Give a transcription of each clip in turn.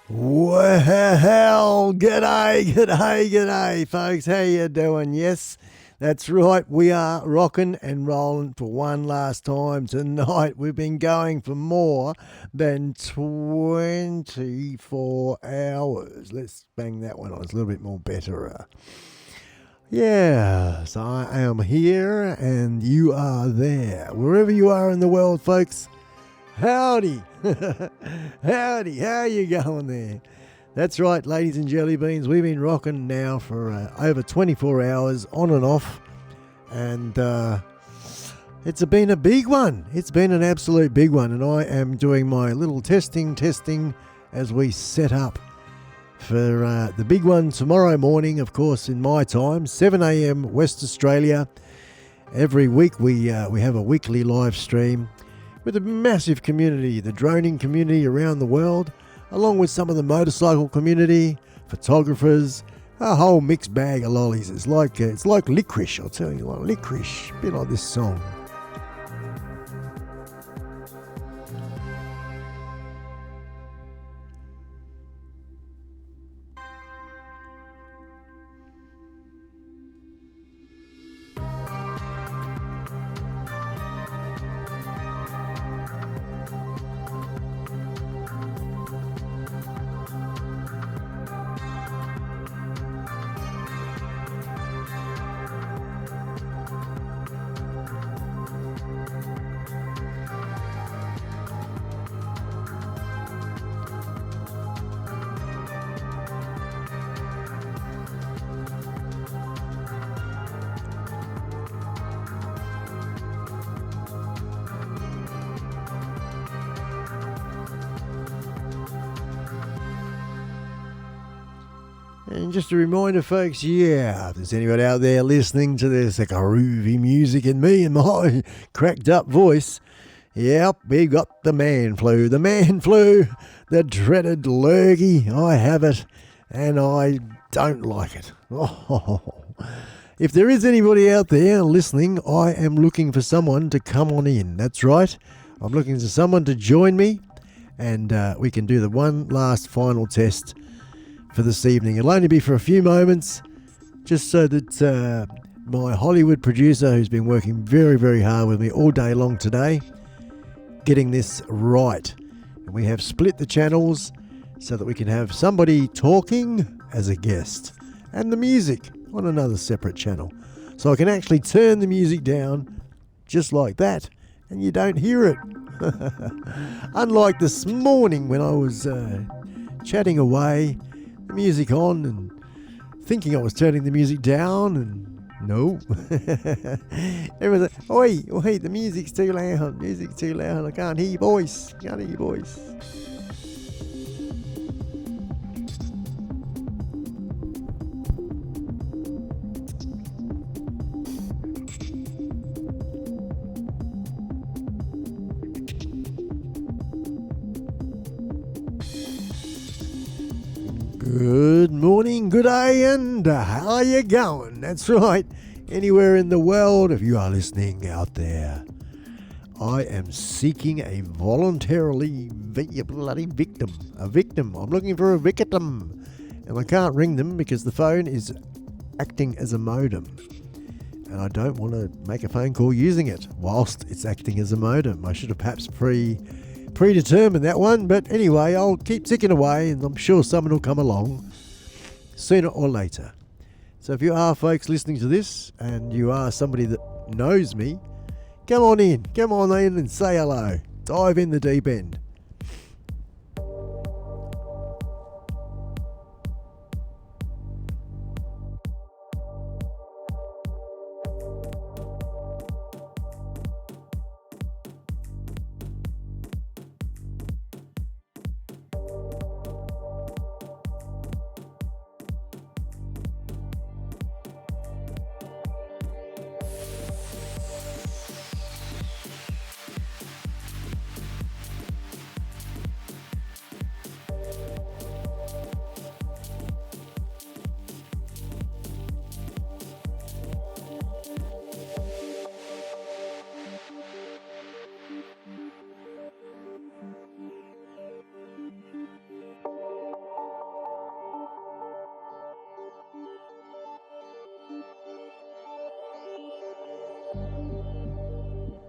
Well, g'day, folks. How you doing? Yes, that's right. We are rocking and rolling for one last time tonight. We've been going for more than 24 hours. Let's bang that one on. It's a little bit more better. Yes, I am here and you are there. Wherever you are in the world, folks. Howdy. Howdy. How you going there? That's right, ladies and jelly beans. We've been rocking now for over 24 hours on and off. And it's been a big one. It's been an absolute big one. And I am doing my little testing as we set up for the big one tomorrow morning, of course, in my time, 7 a.m. West Australia. Every week we have a weekly live stream with a massive community, the droning community around the world, along with some of the motorcycle community, photographers, a whole mixed bag of lollies. It's like licorice, I'll tell you, like licorice, a bit like this song. And just a reminder, folks, if there's anyone out there listening to this groovy music and me and my cracked up voice, yep, we got the man flu. The man flu, the dreaded lurgy. I have it, and I don't like it. Oh. If there is anybody out there listening, I am looking for someone to come on in. That's right. I'm looking for someone to join me, and we can do the one last final test for this evening. It'll only be for a few moments, just so that my Hollywood producer, who's been working very, very hard with me all day long today, getting this right. And we have split the channels so that we can have somebody talking as a guest and the music on another separate channel. So I can actually turn the music down just like that and you don't hear it. Unlike this morning when I was chatting away music on and thinking I was turning the music down, and no. Everyone's like, oi, the music's too loud, I can't hear your voice, Good morning, good day, and how are you going? That's right, anywhere in the world, if you are listening out there. I am seeking a voluntarily bloody victim. A victim. I'm looking for a victim. And I can't ring them because the phone is acting as a modem. And I don't want to make a phone call using it whilst it's acting as a modem. I should have perhaps predetermined that one, but anyway, I'll keep ticking away and I'm sure someone will come along sooner or later. So if you are folks listening to this and you are somebody that knows me, come on in and say hello. Dive in the deep end.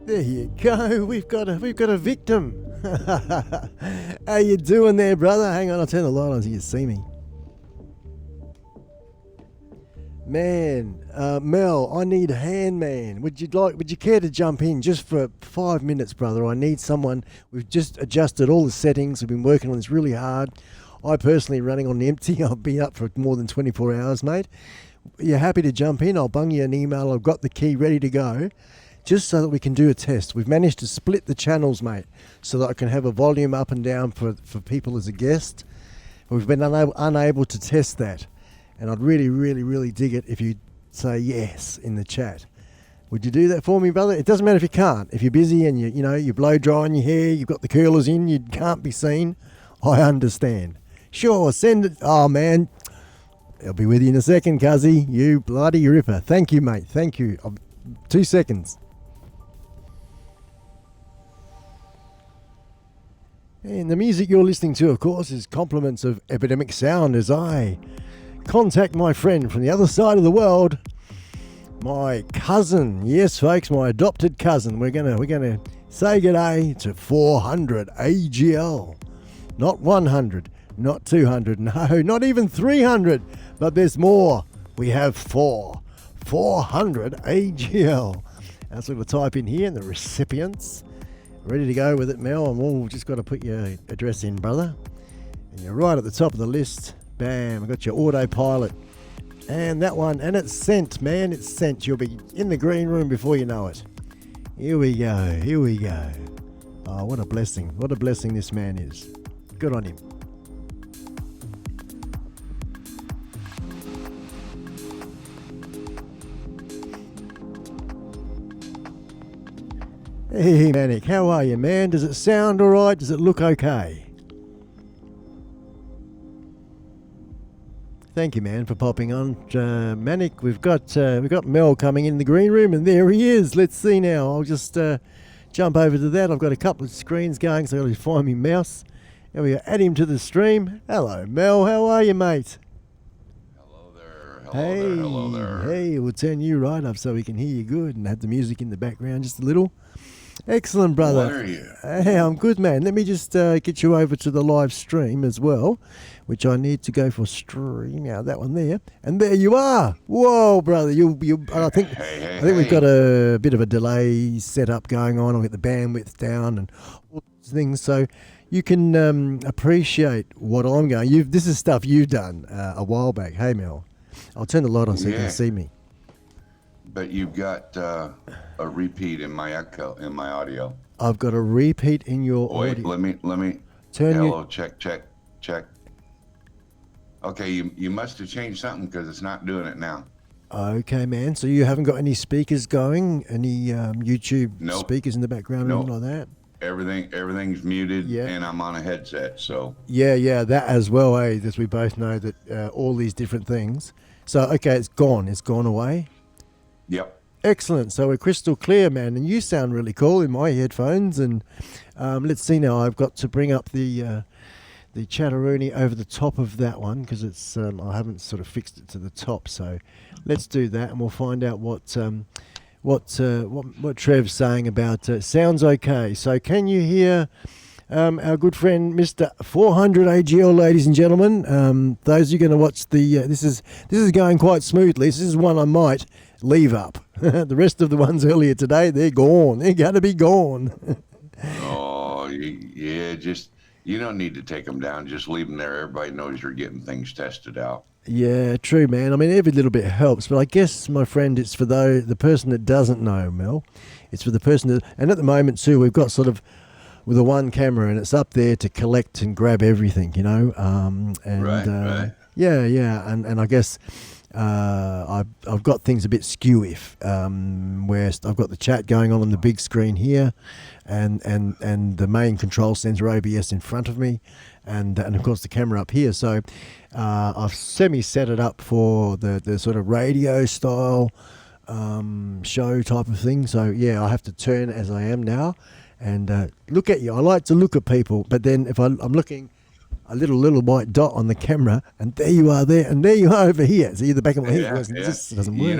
There you go. We've got a victim. How you doing there, brother? Hang on, I'll turn the light on so you can see me. Man, Mel, I need a hand, man. Would you care to jump in just for 5 minutes, brother? I need someone. We've just adjusted all the settings. We've been working on this really hard. I personally running on empty. I've been up for more than 24 hours, mate. You're happy to jump in? I'll bung you an email. I've got the key ready to go. Just so that we can do a test. We've managed to split the channels, mate, so that I can have a volume up and down for people as a guest. We've been unable to test that. And I'd really, really, really dig it if you say yes in the chat. Would you do that for me, brother? It doesn't matter if you can't. If you're busy and you blow drying your hair, you've got the curlers in, you can't be seen. I understand. Sure, send it. Oh, man. I'll be with you in a second, cuzzy. You bloody ripper. Thank you, mate. Thank you. 2 seconds. And the music you're listening to, of course, is compliments of Epidemic Sound as I contact my friend from the other side of the world, my cousin. Yes, folks, my adopted cousin. We're gonna say g'day to 400 AGL. Not 100, not 200, no, not even 300, but there's more. We have 400 AGL. That's what we'll type in here, and the recipients. Ready to go with it, Mel, and we'll just got to put your address in, brother. And you're right at the top of the list. Bam, I got your autopilot. And that one, and it's sent, man, it's sent. You'll be in the green room before you know it. Here we go. Oh, what a blessing this man is. Good on him. Hey, Manic, how are you, man? Does it sound all right? Does it look okay? Thank you, man, for popping on. Manic, we've got Mel coming in the green room, and there he is. Let's see now. I'll just jump over to that. I've got a couple of screens going, so I've got to find my mouse. And we add him to the stream. Hello, Mel. How are you, mate? Hello there. Hey, we'll turn you right up so we can hear you good and have the music in the background just a little. Excellent, brother. What are you? Hey, I'm good, man. Let me just get you over to the live stream as well, which I need to go for stream. Now that one there, and there you are. Whoa, brother! You. I think we've got a bit of a delay setup going on. I'll get the bandwidth down and all those things, so you can appreciate what I'm going. This is stuff you've done a while back. Hey, Mel, I'll turn the light on so you can see me. But you've got a repeat in my echo, in my audio. I've got a repeat in your audio. Wait, let me. Turn hello, check. Okay, you must have changed something because it's not doing it now. Okay, man. So you haven't got any speakers going? Any YouTube speakers in the background or anything like that? Everything's muted, and I'm on a headset, so. Yeah, that as well, as we both know that all these different things. So, okay, it's gone away? Yep. Excellent. So we're crystal clear, man, and you sound really cool in my headphones. And let's see now. I've got to bring up the Chatteroony over the top of that one because it's I haven't sort of fixed it to the top. So let's do that, and we'll find out what Trev's saying about sounds okay. So can you hear our good friend Mr. 400 AGL, ladies and gentlemen? Those who are going to watch the this is going quite smoothly. This is one I might leave up. The rest of the ones earlier today, they're gone. They're going to be gone. Oh, yeah, just you don't need to take them down. Just leave them there. Everybody knows you're getting things tested out. Yeah, true, man. I mean, every little bit helps. But I guess, my friend, it's for the person that doesn't know, Mel. It's for the person that... And at the moment, too, we've got sort of... with a one camera, and it's up there to collect and grab everything, you know. Right. Yeah. And I guess... I've got things a bit skew-if, where I've got the chat going on the big screen here, and the main control center OBS in front of me, and of course the camera up here. So I've semi-set it up for the sort of radio style show type of thing. So yeah, I have to turn as I am now and look at you. I like to look at people, but then if I'm looking a little white dot on the camera, and there you are there, and there you are over here. See, the back of my head just doesn't work. You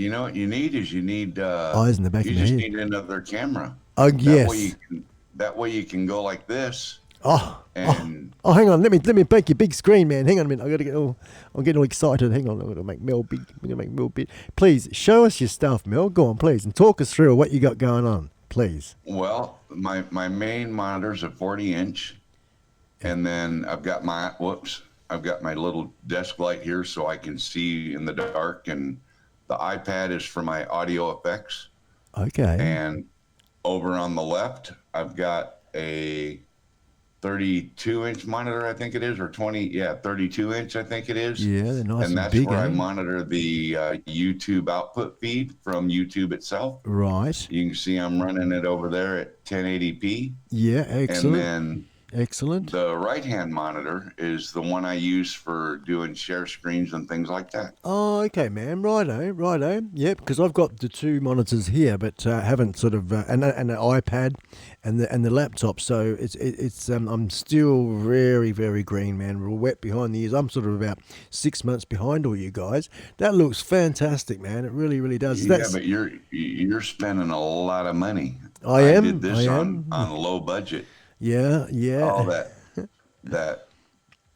know what you need is eyes in the back of the head. You just need another camera. Oh, yes. That way you can go like this. Oh, hang on. Let me make your big screen, man. Hang on a minute. I'm getting all excited. Hang on. I'm gonna make Mel big. Please show us your stuff, Mel. Go on, please, and talk us through what you got going on, please. Well, my main monitor's a 40-inch. And then I've got my little desk light here so I can see in the dark, and the iPad is for my audio effects. Okay. And over on the left, I've got a 32-inch monitor, I think it is, or 32-inch, I think it is. Yeah, they're nice and that's big, where I monitor the YouTube output feed from YouTube itself. Right. You can see I'm running it over there at 1080p. Yeah, excellent. And then excellent. the right-hand monitor is the one I use for doing share screens and things like that. Oh, okay, man. Righto. Yep, because I've got the two monitors here, but haven't sort of and an iPad and the laptop. So it's I'm still very, very green, man. Real wet behind the ears. I'm sort of about 6 months behind all you guys. That looks fantastic, man. It really, really does. Yeah, but you're spending a lot of money. I did this on low budget. Yeah. All that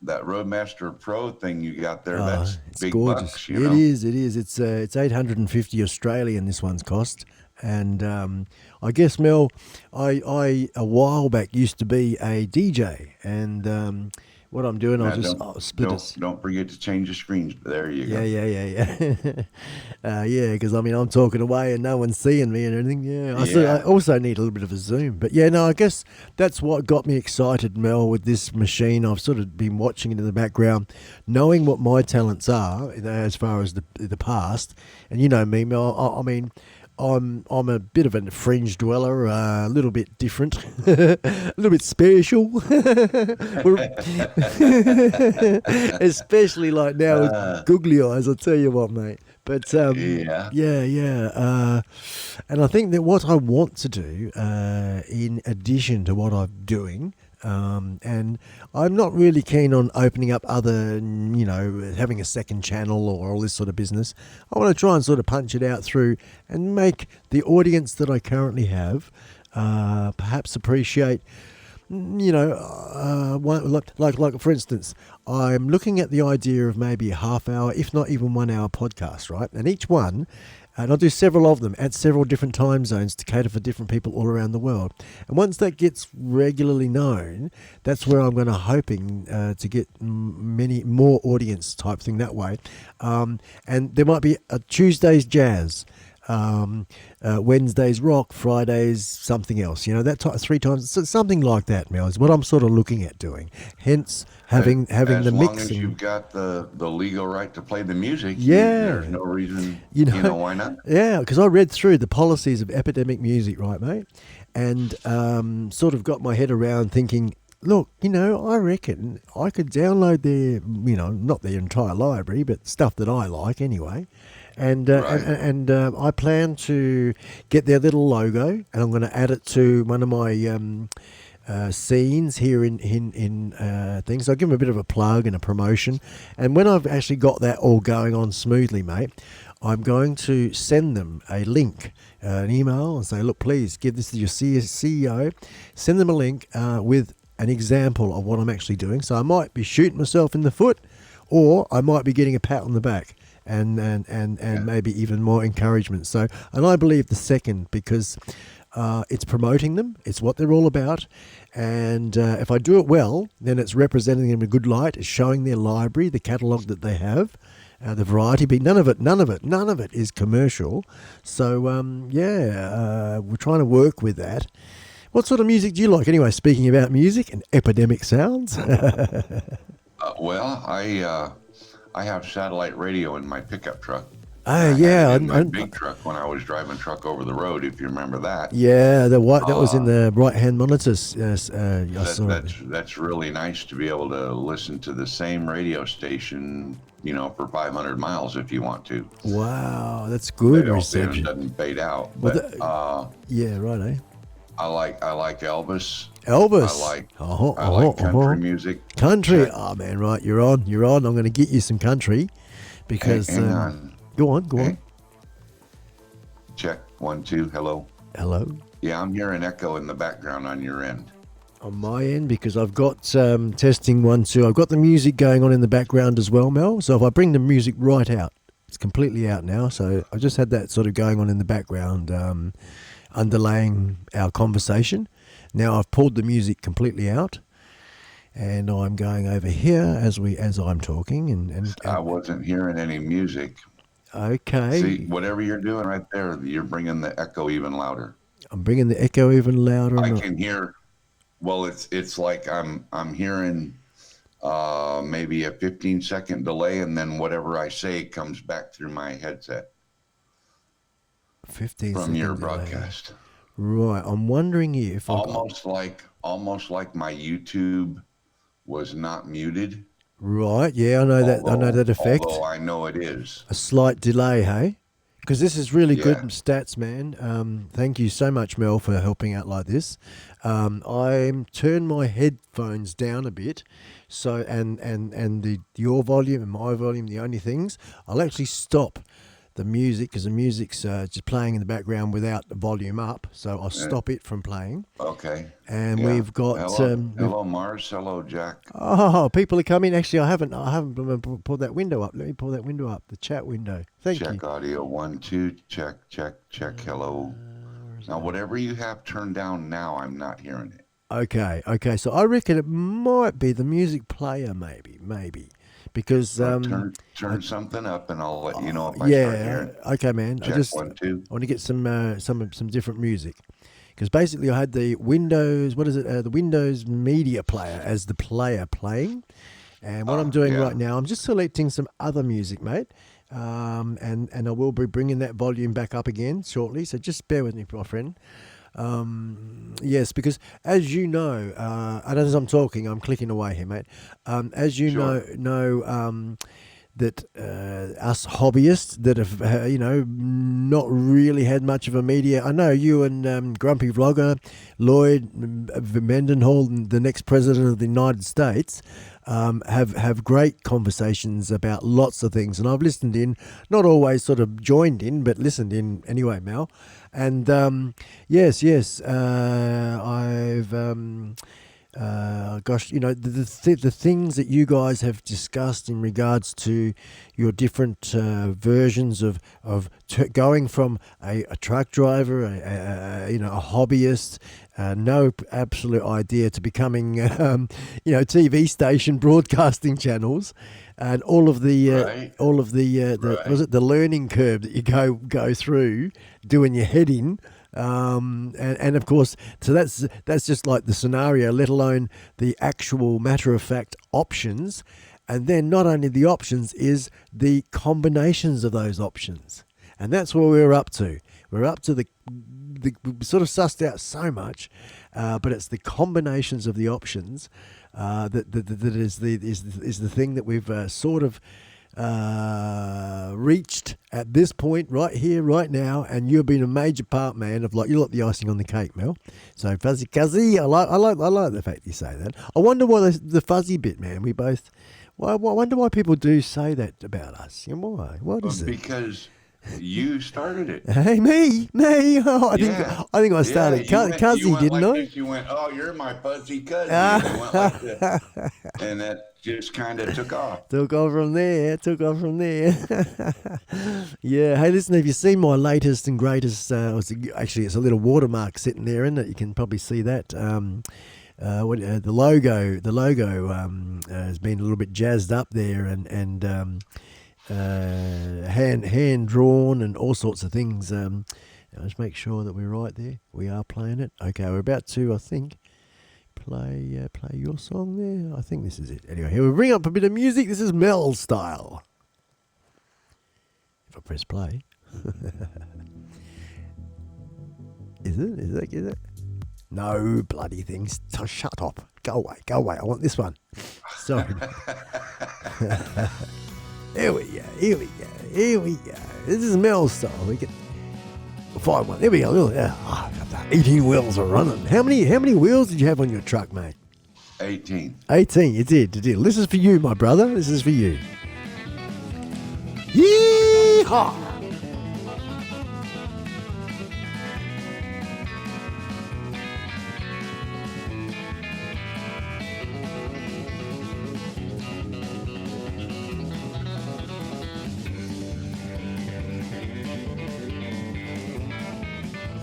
Rodecaster Pro thing you got there, that's big gorgeous. Bucks, you know? It is. It's 850 Australian, this one's cost. And I guess, Mel, I a while back used to be a DJ, and what I'm doing, I'll split it. Don't forget to change the screens. There you go. Yeah, because I'm talking away and no one's seeing me and everything. I also need a little bit of a zoom. But yeah, no, I guess that's what got me excited, Mel, with this machine. I've sort of been watching it in the background, knowing what my talents are, as far as the past. And you know me, Mel, I'm a bit of a fringe dweller, a little bit different, a little bit special, especially like now with googly eyes. I'll tell you what, mate. But and I think that what I want to do, in addition to what I'm doing. And I'm not really keen on opening up other, having a second channel or all this sort of business. I want to try and sort of punch it out through and make the audience that I currently have perhaps appreciate, like for instance, I'm looking at the idea of maybe a half hour, if not even 1 hour podcast, right? And each one, and I'll do several of them at several different time zones to cater for different people all around the world. And once that gets regularly known, that's where I'm going to hoping to get many more audience type thing that way. And there might be a Tuesday's jazz, Wednesday's rock, Fridays something else. That 3 times, something like that. Mel, is what I'm sort of looking at doing. Hence having as the long mix. as you've got the legal right to play the music, Yeah, there's no reason. Why not? Yeah, because I read through the policies of epidemic music, right, mate, and sort of got my head around thinking, look, I reckon I could download their, not their entire library, but stuff that I like anyway. And Right. I plan to get their little logo, and I'm going to add it to one of my scenes here in things. I'll give them a bit of a plug and a promotion. And when I've actually got that all going on smoothly, mate, I'm going to send them a link, an email, and say, look, please give this to your CEO. Send them a link with an example of what I'm actually doing. So I might be shooting myself in the foot, or I might be getting a pat on the back. And maybe even more encouragement. So, and I believe the second, because it's promoting them. It's what they're all about. And if I do it well, then it's representing them in a good light. It's showing their library, the catalogue that they have, the variety. But none of it is commercial. So we're trying to work with that. What sort of music do you like anyway? Speaking about music and epidemic sounds. Well, I have satellite radio in my pickup truck. Oh, I yeah. had it in my big truck when I was driving truck over the road, if you remember that. Yeah, that was in the right-hand monitors. Yes, I saw it. That's really nice to be able to listen to the same radio station, for 500 miles if you want to. Wow, that's good reception. It doesn't fade out. Well, But yeah, right, eh? I like Elvis. Elvis. I like country music. Country. Check. Oh man, right, you're on. I'm going to get you some country because Hang on. Go on. Check 1 2. Hello. Hello. Yeah, I'm hearing echo in the background on your end. On my end, because I've got testing 1 2. I've got the music going on in the background as well, Mel. So if I bring the music right out, it's completely out now. So I just had that sort of going on in the background, underlaying our conversation. Now I've pulled the music completely out, and I'm going over here as I'm talking, and I wasn't hearing any music. Okay. See, whatever you're doing right there, you're bringing the echo even louder. I'm bringing the echo even louder. I can hear. Well, it's like I'm hearing maybe a 15-second delay, and then whatever I say comes back through my headset. 15 from your delay. Broadcast. Right. I'm wondering if almost like my YouTube was not muted. Right. Yeah, I know that. I know that effect. Although I know it is a slight delay. Hey, because this is really good Yeah. stats, man. Thank you so much, Mel, for helping out like this. I turned my headphones down a bit, so and your volume and my volume, the only things. I'll actually stop the music because the music's just playing in the background without the volume up, so I'll stop it from playing. Okay. And Yeah. we've got hello Mars, hello Jack. oh, people are coming. Actually, I haven't pulled that window up. Let me pull that window up, the chat window. Thank you. Check audio 1 2. Check. Hello. Now whatever you have turned down now, I'm not hearing it. Okay. So I reckon it might be the music player, maybe. Because turn something up, and I'll let you know if I start hearing. Okay, man. Check 1 2. I want to get some different music, because basically I had the Windows. What is it? The Windows Media Player as the player playing, and what I'm doing right now, I'm just selecting some other music, mate. And I will be bringing that volume back up again shortly. So just bear with me, my friend. Yes, because as you know, and as I'm talking, I'm clicking away here, mate. As you Sure. know, that us hobbyists that have not really had much of a media. I know you and Grumpy Vlogger, Lloyd Mendenhall, the next president of the United States, have great conversations about lots of things, and I've listened in, not always sort of joined in, but listened in anyway, Mel. And yes, I've gosh, the things that you guys have discussed in regards to your different versions of going from a truck driver, a hobbyist, no absolute idea, to becoming TV station broadcasting channels, and all of the Right. Right. was it the learning curve that you go through doing your head in. And of course, so that's just like the scenario, let alone the actual matter of fact options. And then not only the options, is the combinations of those options. And that's where we're up to. We're up to the sort of sussed out so much, but it's the combinations of the options that is the thing that we've sort of reached at this point right here, right now, and you've been a major part, man, of you're like the icing on the cake, Mel. So Fuzzy Cuzzy, I like the fact you say that. I wonder why the fuzzy bit, man. We both. I wonder why people do say that about us. Why? What is it? Because you started it. Hey, me. Oh, I think I started Cuzzy, didn't I? You went, oh, you're my fuzzy cousin. You went like that. And that just kind of took off. Took off from there. Yeah. Hey, listen, have you seen my latest and greatest? Actually, it's a little watermark sitting there, isn't it? You can probably see that. The logo has been a little bit jazzed up there, and hand drawn and all sorts of things. Let's make sure that we're right there. We are playing it. Okay, we're about to, I think, play your song there. I think this is it. Anyway, here we bring up a bit of music. This is Mel style. If I press play. Is it? No bloody things. Shut up. Go away. I want this one. Sorry. Here we go. This is Mel style. We can find one. There we go. 18 wheels are running. How many wheels did you have on your truck, mate? 18. 18. You did. This is for you, my brother. This is for you. Yee-haw!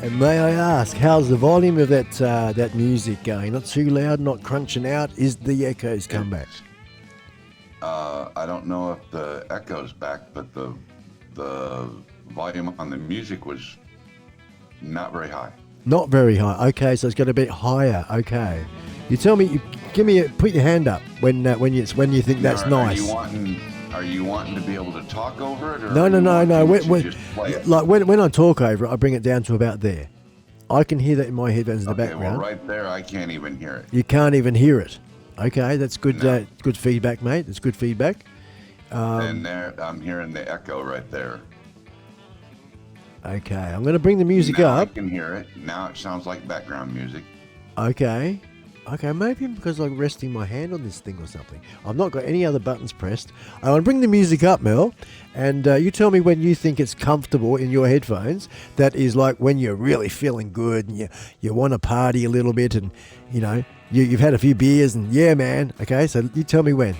And may I ask, how's the volume of that music going? Not too loud, not crunching out? Is the echoes come back? I don't know if the echo's back, but the volume on the music was not very high. Not very high. Okay, so it's got a bit higher. Okay, you tell me. Put your hand up when you think that's nice. Are you wanting to be able to talk over it? Or No. When I talk over it, I bring it down to about there. I can hear that in my headphones in the background. Well, right there, I can't even hear it. You can't even hear it. Okay, that's good. No. Good feedback, mate. That's good feedback. And there, I'm hearing the echo right there. Okay, I'm going to bring the music now up. I can hear it. Now it sounds like background music. Okay, maybe because I'm resting my hand on this thing or something. I've not got any other buttons pressed. I want to bring the music up, Mel, and you tell me when you think it's comfortable in your headphones. That is like when you're really feeling good and you want to party a little bit, and you've had a few beers and yeah, man. Okay, so you tell me when.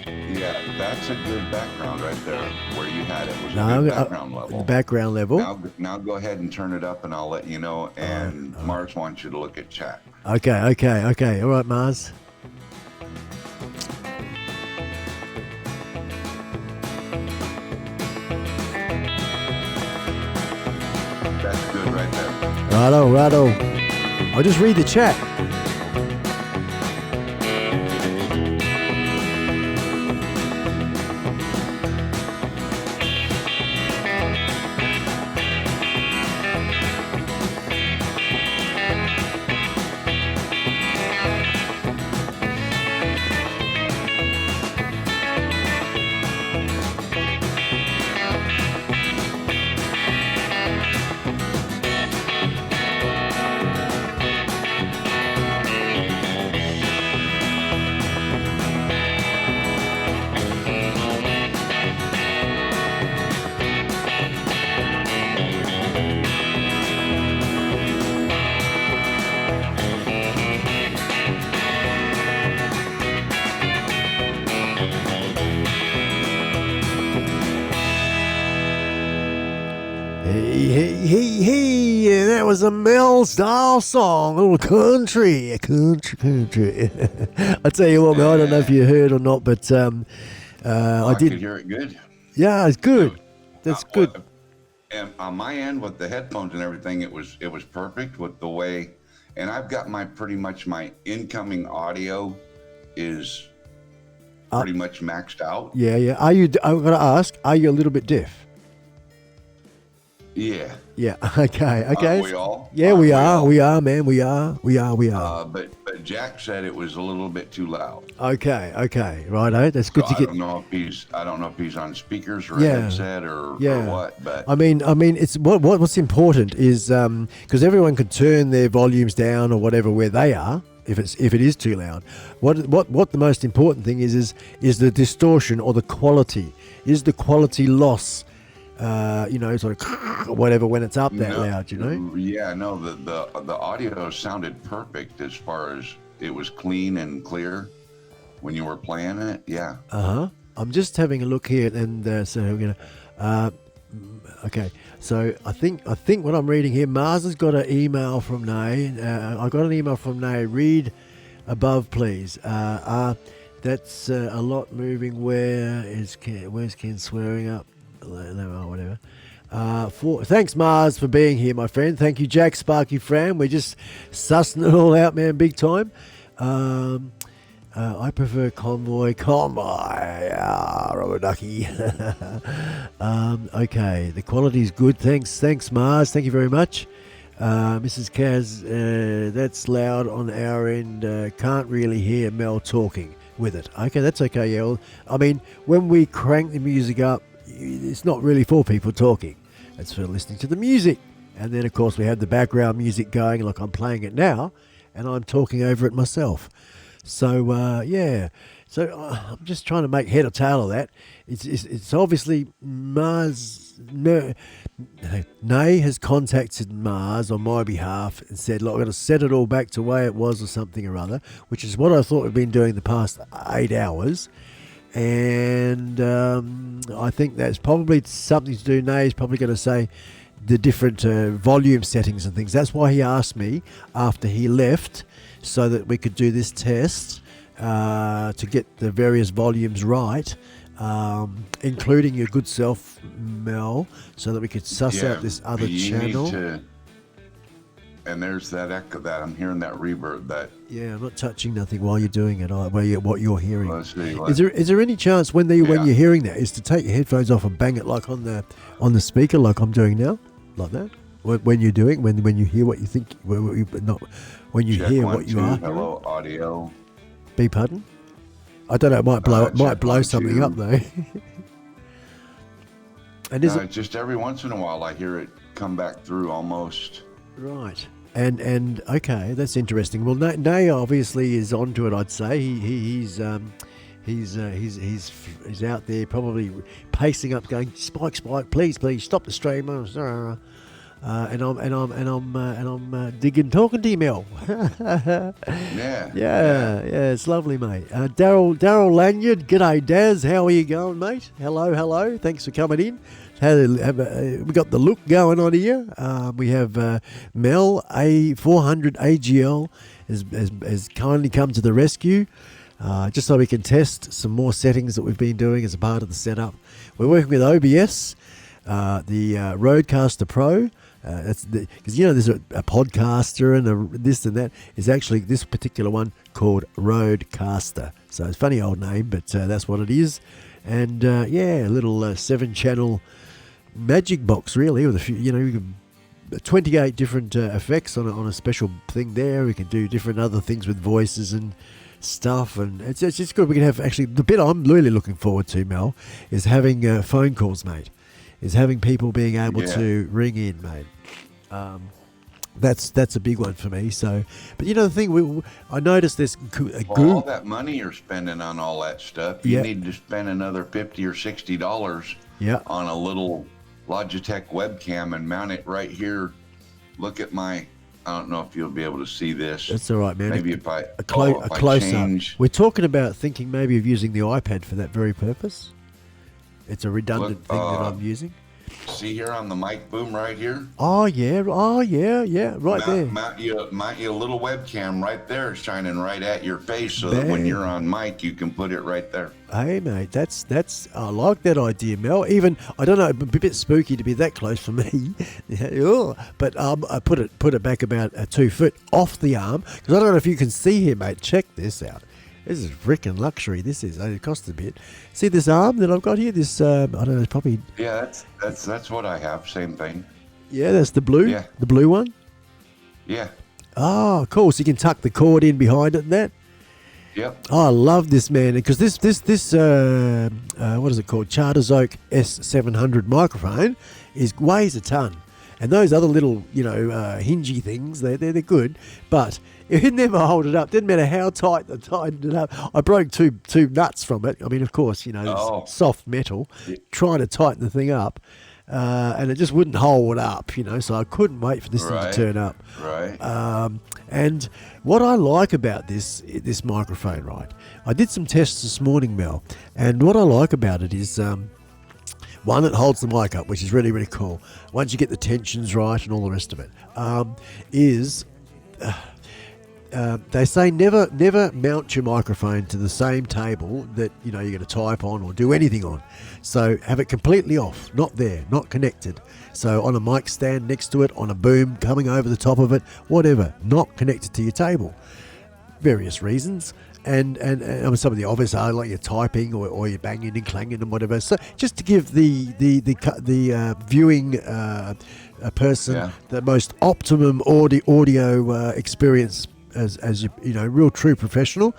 Yeah, that's a good background right there. Where you had it was a good background level. The background level. Now go ahead and turn it up, and I'll let you know. And Mars wants you to look at chat. Okay. All right, Mars. That's good right there. Righto. I'll just read the chat. And that was a Mel style song, a little country. I tell you what, Mel, I don't know if you heard or not, but I did. Could hear it good. Yeah, it's good. That's good. And on my end with the headphones and everything, it was perfect with the way. And I've got pretty much my incoming audio is pretty much maxed out. Yeah. I'm gonna ask, are you a little bit deaf? Yeah. Yeah. Okay. We all? Yeah, we are, man. We are. But Jack said it was a little bit too loud. Okay. Righto. That's good to get. I don't know if he's on speakers or a headset or what. But I mean, it's what's important is because everyone can turn their volumes down or whatever where they are. If it is too loud, what the most important thing is the distortion or the quality. Is the quality loss? Sort of whatever when it's up that loud, Yeah, no, the audio sounded perfect as far as it was clean and clear when you were playing it. Yeah. I'm just having a look here, and so we're gonna. Okay, so I think what I'm reading here, Mars has got an email from Nay. I got an email from Nay. Read above, please. That's a lot moving. Where's Ken swearing up? No, whatever. Thanks, Mars, for being here, my friend. Thank you, Jack, Sparky, Fran. We're just sussing it all out, man, big time. I prefer Convoy, Robert Ducky. Okay, the quality is good. Thanks, Mars. Thank you very much. Mrs. Kaz, that's loud on our end. Can't really hear Mel talking with it. Okay, that's okay, yeah. I mean, when we crank the music up, it's not really for people talking. It's for listening to the music. And then, of course, we have the background music going, like I'm playing it now, and I'm talking over it myself. So, yeah. So I'm just trying to make head or tail of that. It's obviously Mars. Nay has contacted Mars on my behalf and said, look, I'm going to set it all back to the way it was or something or other, which is what I thought we've been doing the past 8 hours. And I think that's probably something to do. Nay's probably going to say the different volume settings and things. That's why he asked me after he left, so that we could do this test to get the various volumes right, including your good self, Mel, so that we could suss out this other channel. And there's that echo that I'm hearing, that reverb. That I'm not touching nothing while you're doing it. What you're hearing. Let's see, is there any chance when you're hearing that is to take your headphones off and bang it like on the speaker, like I'm doing now, like that? When you're doing when you hear what you think, not when you hear what you are. Hello, audio. Be pardon? I don't know. It might blow something up though. And is it just every once in a while I hear it come back through almost. Right. And okay, that's interesting. Well, Nay obviously is onto it. I'd say he's out there probably pacing up, going, Spike, please stop the stream. And I'm digging talking to you, Mel. Yeah, it's lovely, mate. Daryl Lanyard, g'day, Daz. How are you going, mate? Hello. Thanks for coming in. We got the look going on here. We have Mel A400 AGL has kindly come to the rescue, just so we can test some more settings that we've been doing as a part of the setup. We're working with OBS, the Rodecaster Pro. That's because there's a podcaster and this and that. Is actually this particular one called Rodecaster. So it's a funny old name, but that's what it is. And a little 7-channel magic box, really, with a few, 28 different effects on a special thing there. We can do different other things with voices and stuff, and it's just good. We can have, actually, the bit I'm really looking forward to, Mel, is having phone calls, mate. Is having people being able to ring in, mate. That's a big one for me. So, but the thing, I noticed this. All that money you're spending on all that stuff, you need to spend another $50 or $60 on a little Logitech webcam and mount it right here. Look at I don't know if you'll be able to see this. That's all right, man. Maybe if I close change. Up. We're talking about maybe of using the iPad for that very purpose. It's a redundant thing that I'm using. See here on the mic boom right here? Oh yeah, right there. Mount you a little webcam right there shining right at your face so that Man. when you're on mic, you can put it right there. Hey mate, that's I like that idea, Mel. Even I don't know, a bit spooky to be that close for me. But I put it back about 2 foot off the arm because I don't know if you can see here, mate. Check this out. This is freaking luxury. This is. It costs a bit. See this arm that I've got here? This I don't know. It's probably. Yeah, that's what I have. Same thing. Yeah, that's the blue. Yeah. The blue one. Yeah. Oh, cool. So you can tuck the cord in behind it and that. Yep. Oh, I love this, man, because this what is it called? Charters Oak S700 microphone weighs a ton, and those other little hingy things they're good, but it never hold it up. Didn't matter how tight they tightened it up. I broke two nuts from it. I mean, of course, it's soft metal. Trying to tighten the thing up. And it just wouldn't hold up, so I couldn't wait for this thing to turn up. Right. And what I like about this microphone, right, I did some tests this morning, Mel, and what I like about it is, one, it holds the mic up, which is really, really cool. Once you get the tensions right and all the rest of it, they say never mount your microphone to the same table that you're going to type on or do anything on. So have it completely off, not there, not connected. So on a mic stand next to it, on a boom coming over the top of it, whatever, not connected to your table. Various reasons. And some of the obvious are like you're typing or you're banging and clanging and whatever. So just to give the viewing person the most optimum audio experience as you real true professional,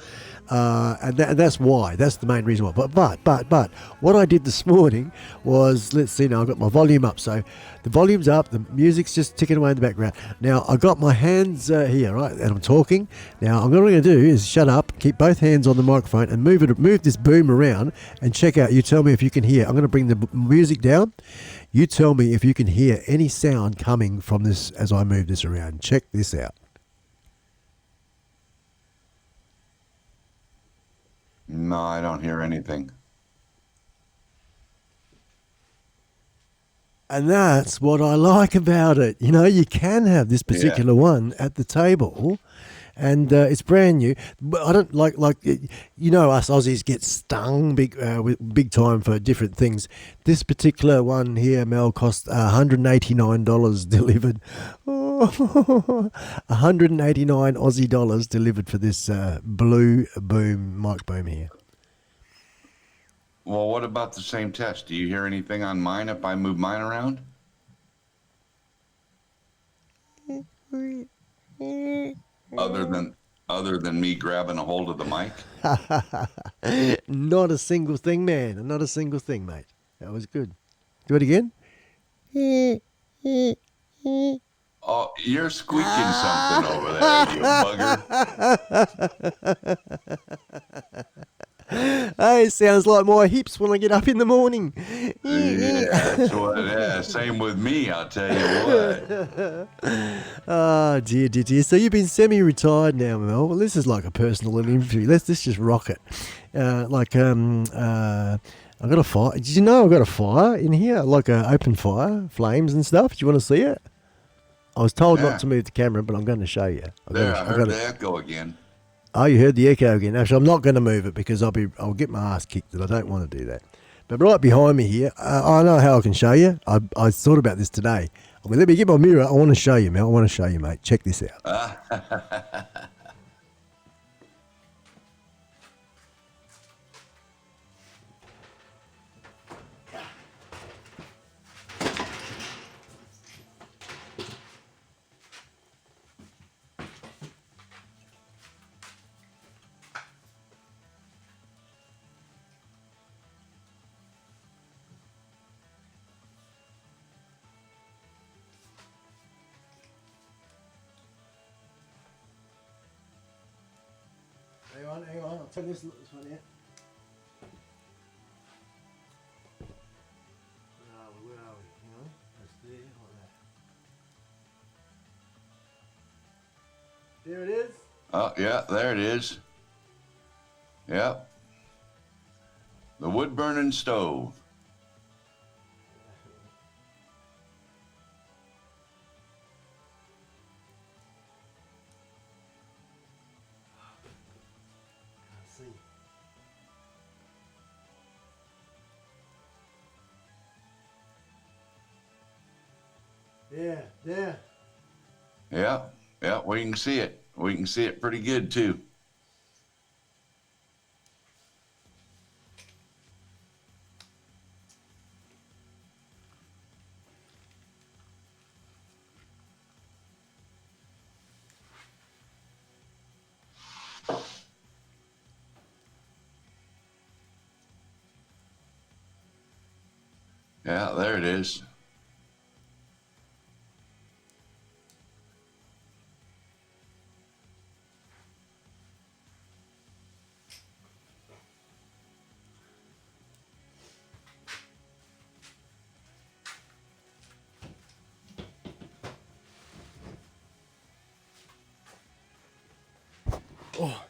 and that's why. That's the main reason why. But what I did this morning was, let's see now, I've got my volume up, so the volume's up, the music's just ticking away in the background. Now I've got my hands here, right, and I'm talking. Now what I'm going to do is shut up, keep both hands on the microphone, and move this boom around, and check out. You tell me if you can hear. I'm going to bring the music down. You tell me if you can hear any sound coming from this as I move this around. Check this out. No, I don't hear anything. And that's what I like about it. You can have this particular one at the table, and it's brand new. But I don't like us Aussies get stung big time for different things. This particular one here, Mel, cost $189 delivered. Oh, 189 Aussie dollars delivered for this blue boom mic boom here. Well, what about the same test? Do you hear anything on mine if I move mine around? Other than me grabbing a hold of the mic? Not a single thing, man. Not a single thing, mate. That was good. Do it again. Oh, you're squeaking something over there, you bugger. Hey, it sounds like my hips when I get up in the morning. Same with me, I'll tell you what. Oh, dear. So you've been semi-retired now, Mel. Well, this is like a personal interview. Let's just rock it. I've got a fire. Did you know I've got a fire in here? Like an open fire, flames and stuff. Do you want to see it? I was told not to move the camera, but I'm going to show you. I heard the echo again. Oh, you heard the echo again. Actually, I'm not going to move it because I'll get my ass kicked, and I don't want to do that. But right behind me here, I know how I can show you. I thought about this today. Let me get my mirror. I want to show you, Mel. I want to show you, mate. Check this out. Hang on. I'll turn this one out. Where are we? Hang on. That's there, like that. There it is. Oh, yeah, there it is. Yep. The wood-burning stove. Yeah. Yeah, yeah, we can see it. We can see it pretty good too. Yeah, there it is. Oh.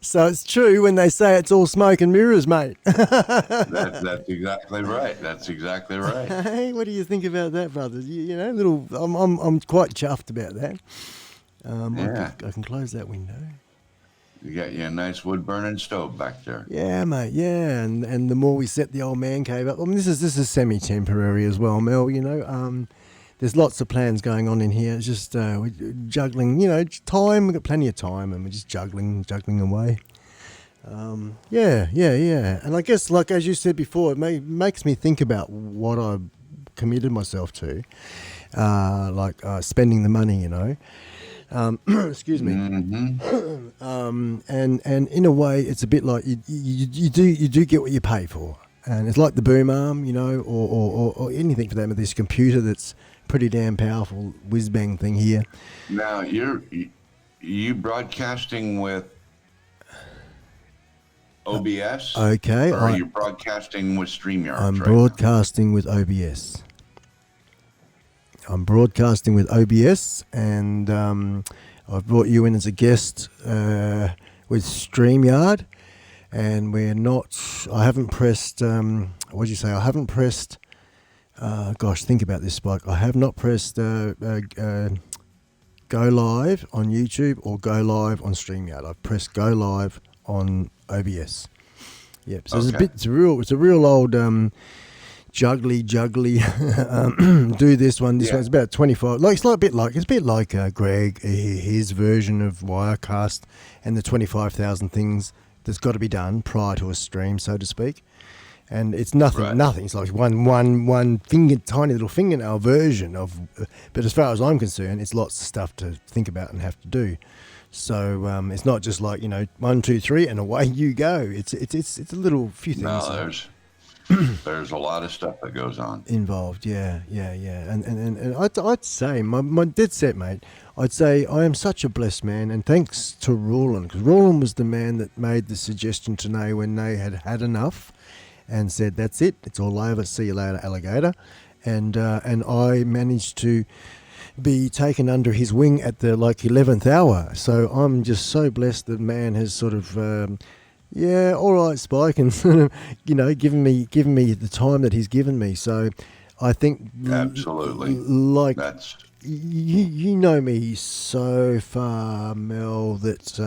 So it's true when they say it's all smoke and mirrors, mate. That's exactly right. That's exactly right. Hey, what do you think about that, brothers? You know, I'm quite chuffed about that. Yeah. I can close that window. You got you a nice wood burning stove back there. Yeah, mate. Yeah, and the more we set the old man cave up, I mean, this is semi-temporary as well, Mel. You know, there's lots of plans going on in here. It's just we're juggling. You know, time. We've got plenty of time, and we're just juggling away. Yeah. And I guess, like as you said before, it makes me think about what I committed myself to, spending the money. You know. Excuse me. Mm-hmm. And in a way, it's a bit like you do get what you pay for, and it's like the boom arm, you know, or anything for that. With this computer that's pretty damn powerful whiz bang thing here. Now you broadcasting with OBS? Okay, Or are you broadcasting with StreamYard? I'm broadcasting with OBS. I'm broadcasting with OBS, and I've brought you in as a guest with StreamYard, and we're not. I haven't pressed. What did you say? I haven't pressed. Gosh, think about this, Spike. I have not pressed go live on YouTube or go live on StreamYard. I've pressed go live on OBS. Yep. So Okay. it's a real old. Juggly, do this one. This one's about 25. Like it's a bit like Greg, his version of Wirecast, and the 25,000 things that's got to be done prior to a stream, so to speak. And it's nothing. Right. Nothing. It's like one tiny little fingernail version of. But as far as I'm concerned, it's lots of stuff to think about and have to do. So it's not just like 1, 2, 3, and away you go. It's a little few things. No, there's a lot of stuff that goes on involved. Yeah. And I'd say my dead set, mate. I'd say I am such a blessed man, and thanks to Roland, because Roland was the man that made the suggestion to Nay when Nay had enough, and said, "That's it. It's all over. See you later, alligator." And I managed to be taken under his wing at the 11th hour. So I'm just so blessed that man has sort of. Yeah, all right, Spike, and given me the time that he's given me. So, I think absolutely. That's you know me so far, Mel. That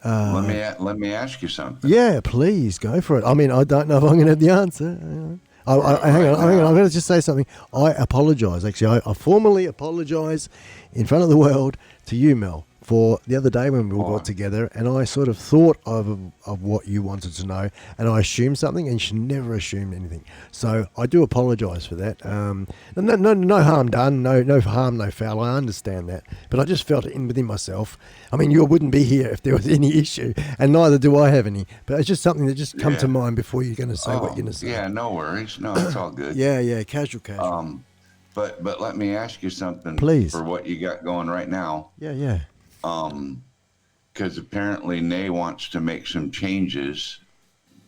let me ask you something. Yeah, please go for it. I mean, I don't know if I'm going to have the answer. Hang on. I've got to just say something. I apologise. Actually, I formally apologise in front of the world to you, Mel, for the other day when we all got together, and I sort of thought of what you wanted to know, and I assumed something, and you should never assume anything. So I do apologise for that. No harm done, no harm, no foul. I understand that, but I just felt it within myself. I mean, you wouldn't be here if there was any issue, and neither do I have any. But it's just something that just come to mind before you're going to say what you're going to say. Yeah, no worries. No, it's all good. Yeah, casual. But let me ask you something, please, for what you got going right now. Yeah. Because apparently Nay wants to make some changes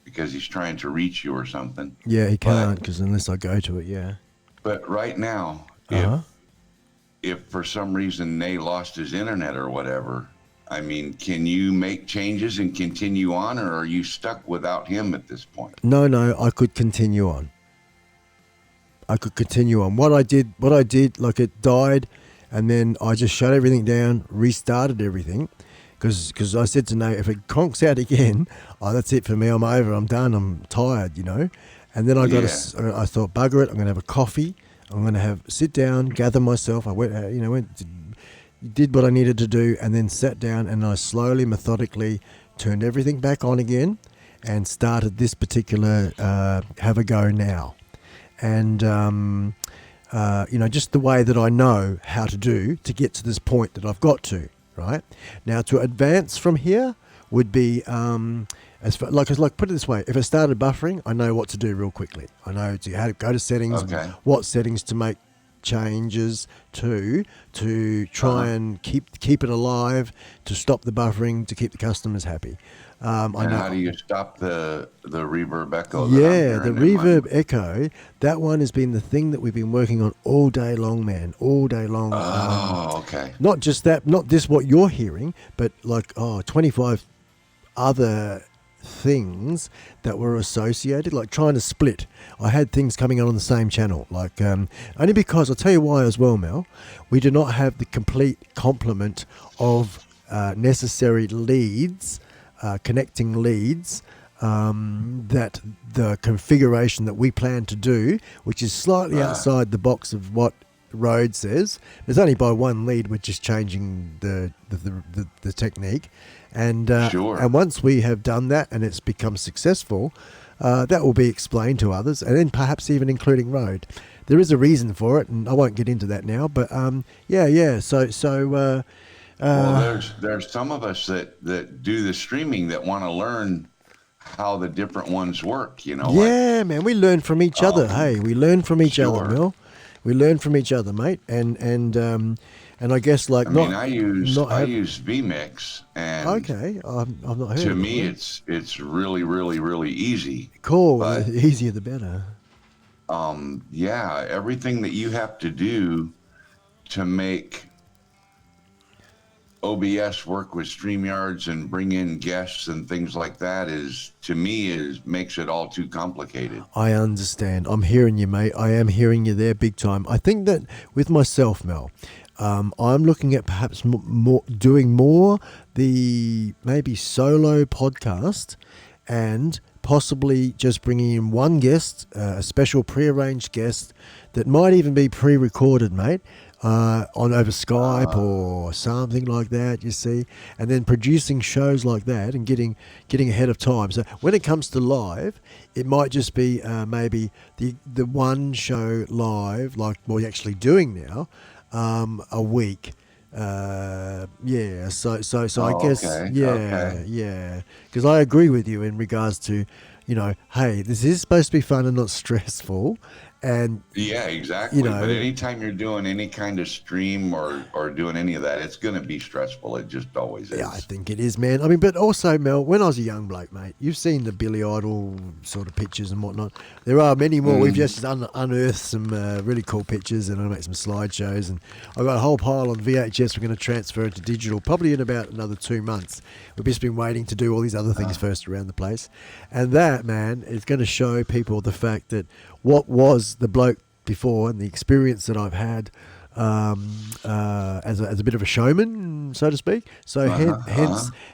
because he's trying to reach you or something. Yeah, he can't because unless I go to it, yeah. But right now, if for some reason Nay lost his internet or whatever, I mean, can you make changes and continue on, or are you stuck without him at this point? No, I could continue on. What I did, like it died, and then I just shut everything down, restarted everything, because I said to Nate, if it conks out again, that's it for me. I'm over. I'm done. I'm tired, And then I thought, bugger it, I'm going to have a coffee. I'm going to sit down, gather myself. I went, did what I needed to do, and then sat down, and I slowly, methodically turned everything back on again and started this particular Have a Go Now. And, just the way that I know how to do to get to this point that I've got to, right? Now, to advance from here would be, put it this way, if I started buffering, I know what to do real quickly. I know how to go to settings, what settings to make changes to try and keep it alive, to stop the buffering, to keep the customers happy. And how do you stop the reverb echo? Yeah, the reverb echo, that one has been the thing that we've been working on all day long, man, all day long. Okay. Not just that, not just what you're hearing, but 25 other things that were associated, like trying to split. I had things coming on the same channel, only because, I'll tell you why as well, Mel, we do not have the complete complement of necessary leads, connecting leads, that the configuration that we plan to do, which is slightly outside the box of what Rode says. There's only by one lead, we're just changing the technique, and once we have done that and it's become successful, that will be explained to others, and then perhaps even including Rode. There is a reason for it, and I won't get into that now, but well, there's some of us that do the streaming that want to learn how the different ones work, man, we learn from each other. Hey, we learn from each other, Mel. We learn from each other, mate, and I guess I use vMix, and okay, I've not heard. To me, it's really, really, really easy. Cool, but the easier the better. Everything that you have to do to make OBS work with StreamYards and bring in guests and things like that makes it all too complicated. I understand. I'm hearing you, mate. I am hearing you there big time. I think that with myself, Mel, I'm looking at perhaps doing more the maybe solo podcast, and possibly just bringing in one guest, a special pre-arranged guest that might even be pre-recorded, mate. On over Skype or something like that, you see, and then producing shows like that and getting ahead of time. So when it comes to live, it might just be maybe the one show live, like what we're actually doing now, a week. I guess, because I agree with you in regards to, hey, this is supposed to be fun and not stressful. And exactly. But anytime you're doing any kind of stream or doing any of that, it's going to be stressful. It just always is. Yeah, I think it is, man. I mean, but also, Mel, when I was a young bloke, mate, you've seen the Billy Idol sort of pictures and whatnot. There are many more. We've just unearthed some really cool pictures, and I make some slideshows, and I've got a whole pile on VHS. We're going to transfer it to digital probably in about another 2 months. We've just been waiting to do all these other things first around the place, and that, man, is going to show people the fact that what was the bloke before and the experience that I've had as a bit of a showman, so to speak. So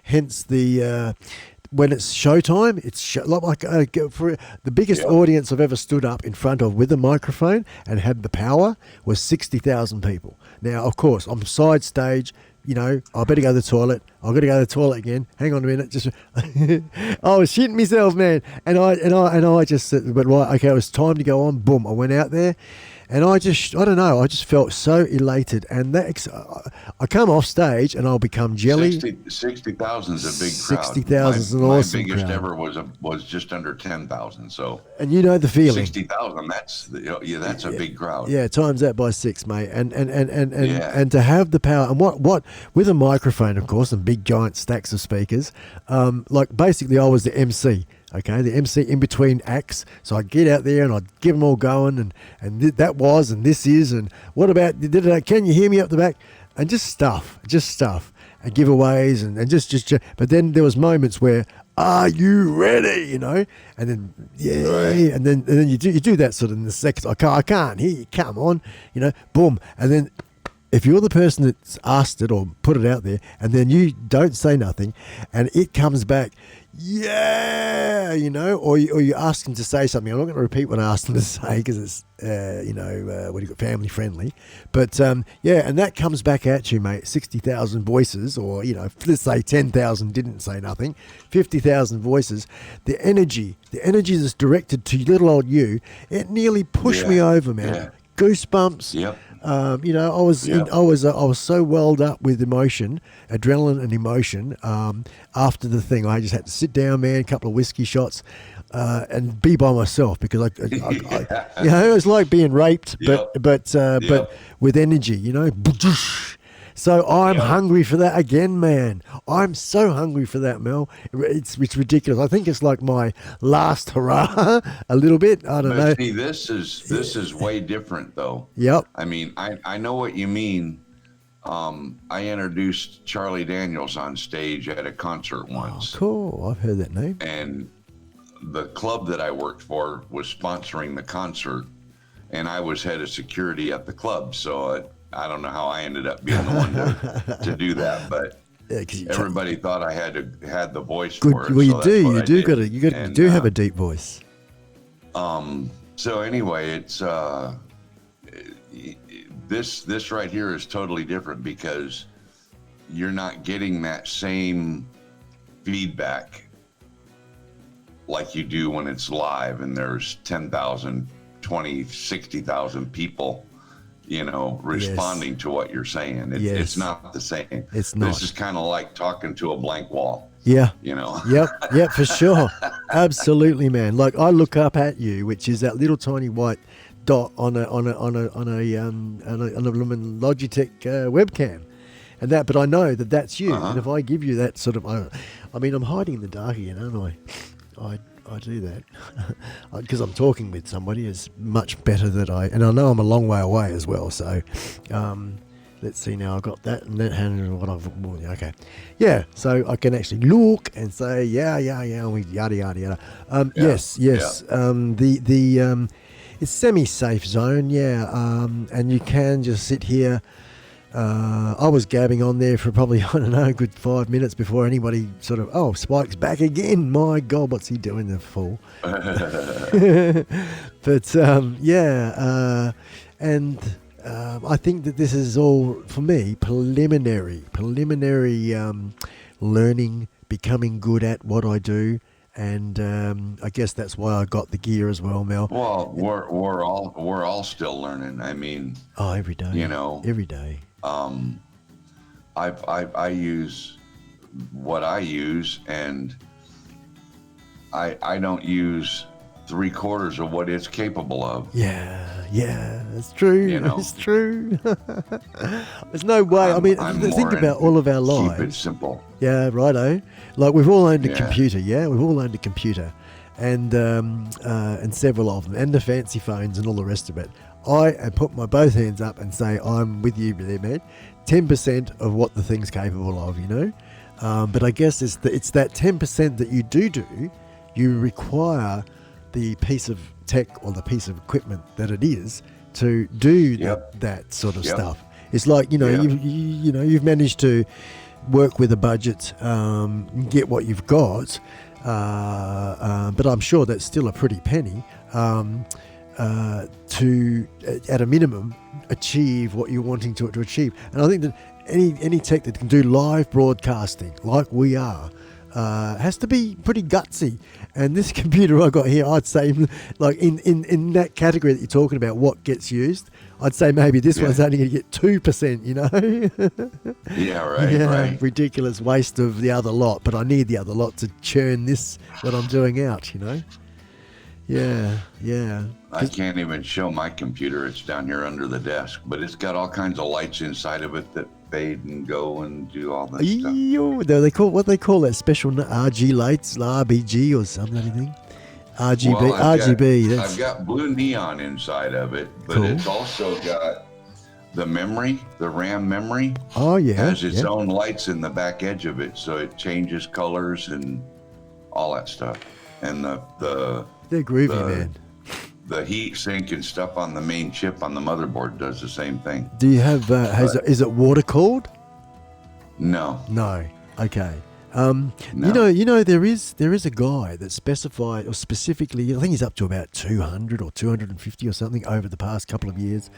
hence the when it's showtime, it's for the biggest audience I've ever stood up in front of with a microphone and had the power was 60,000 people. Now, of course, I'm side stage. I better go to the toilet. I've got to go to the toilet again. Hang on a minute. Just I was shitting myself, man. And I just said, but right, okay, it was time to go on. Boom, I went out there, and I don't know. I just felt so elated, and I come off stage and I'll become jelly. 60,000 is a big crowd. 60,000 is an awesome crowd. My biggest ever was just under 10,000. So. And you know the feeling. 60,000. That's a big crowd. Yeah, times that by 6, mate. And to have the power, and what with a microphone, of course, and big giant stacks of speakers. Basically, I was the MC. Okay, the MC in between acts. So I'd get out there and I'd give them all going, and that was, and this is, and what about, can you hear me up the back? And just stuff, and giveaways, and just, but then there was moments where, are you ready? And then, and then you do that sort of in the second, I can't hear you, come on, boom, and then if you're the person that's asked it or put it out there, and then you don't say nothing, and it comes back, yeah, you know, or you ask them to say something. I'm not going to repeat what I asked them to say because it's, what do you got, family friendly. But yeah, and that comes back at you, mate. 60,000 voices, or you know, let's say 10,000 didn't say nothing, 50,000 voices. The energy that's directed to little old you, it nearly pushed me over, man. Yeah. Goosebumps. Yep. You know, I was so welled up with emotion, adrenaline and emotion. After the thing, I just had to sit down, man, a couple of whiskey shots, and be by myself because I you know, it was like being raped, but with energy, you know. So I'm hungry for that again, man. I'm so hungry for that, Mel. It's ridiculous. I think it's like my last hurrah, a little bit. I don't know. See, this is way different, though. Yep. I mean, I know what you mean. I introduced Charlie Daniels on stage at a concert once. Oh, cool. I've heard that name. And the club that I worked for was sponsoring the concert, and I was head of security at the club. So I don't know how I ended up being the one to do that, but everybody thought I had the voice for it. Well, you so do. You have a deep voice. So anyway, it's this right here is totally different because you're not getting that same feedback like you do when it's live and there's 10,000, 20, 60,000 people, you know, responding to what you're saying. It's not the same. It's not. This is kind of like talking to a blank wall. Yeah. You know. Yep, for sure. Absolutely, man. Like I look up at you, which is that little tiny white dot on a Logitech webcam, and that. But I know that that's you. And if I give you that sort of, I mean, I'm hiding in the dark again, aren't I? I do that because I'm talking with somebody. It's much better that and I know I'm a long way away as well. So let's see now. I've got that and that hand. Okay, yeah. So I can actually look and say yada yada yada. Yes. The it's semi-safe zone. Yeah. And you can just sit here. I was gabbing on there for probably, I don't know, a good 5 minutes before anybody sort of, Spike's back again. My God, what's he doing, the fool? But, I think that this is all, for me, preliminary learning, becoming good at what I do. And I guess that's why I got the gear as well, Mel. Well, we're all still learning. I mean, every day. You know, every day. I use what I use, and I don't use 3/4 of what it's capable of. Yeah, it's true. You know? It's true. There's no way. Think about all of our lives. Keep it simple. Yeah, righto. Like we've all owned a computer. Yeah, we've all owned a computer, and several of them, and the fancy phones and all the rest of it. I put my both hands up and say I'm with you there, man. 10% of what the thing's capable of, you know. But I guess it's that 10% that you do. You require the piece of tech or the piece of equipment that it is to do that sort of stuff. It's like you've managed to work with a budget, get what you've got, but I'm sure that's still a pretty penny. To at a minimum achieve what you're wanting to achieve. And I think that any tech that can do live broadcasting like we are has to be pretty gutsy. And this computer I got here, I'd say, like in that category that you're talking about, what gets used, I'd say maybe this one's only going to get 2%, you know. Right. Ridiculous waste of the other lot, but I need the other lot to churn what I'm doing out, you know. Yeah. I can't even show my computer. It's down here under the desk, but it's got all kinds of lights inside of it that fade and go and do all that stuff. What they call that special RG lights, RBG or something. RGB. Well, RGB. I've got blue neon inside of it, but cool. It's also got the memory, the RAM memory. Oh yeah. Has its own lights in the back edge of it, so it changes colors and all that stuff. And they're groovy, man. the heat sink and stuff on the main chip on the motherboard does the same thing. Do you have? Is it water cooled? No. No. Okay. No. You know, there is a guy that specified or specifically, I think he's up to about 200 or 250 or something over the past couple of years.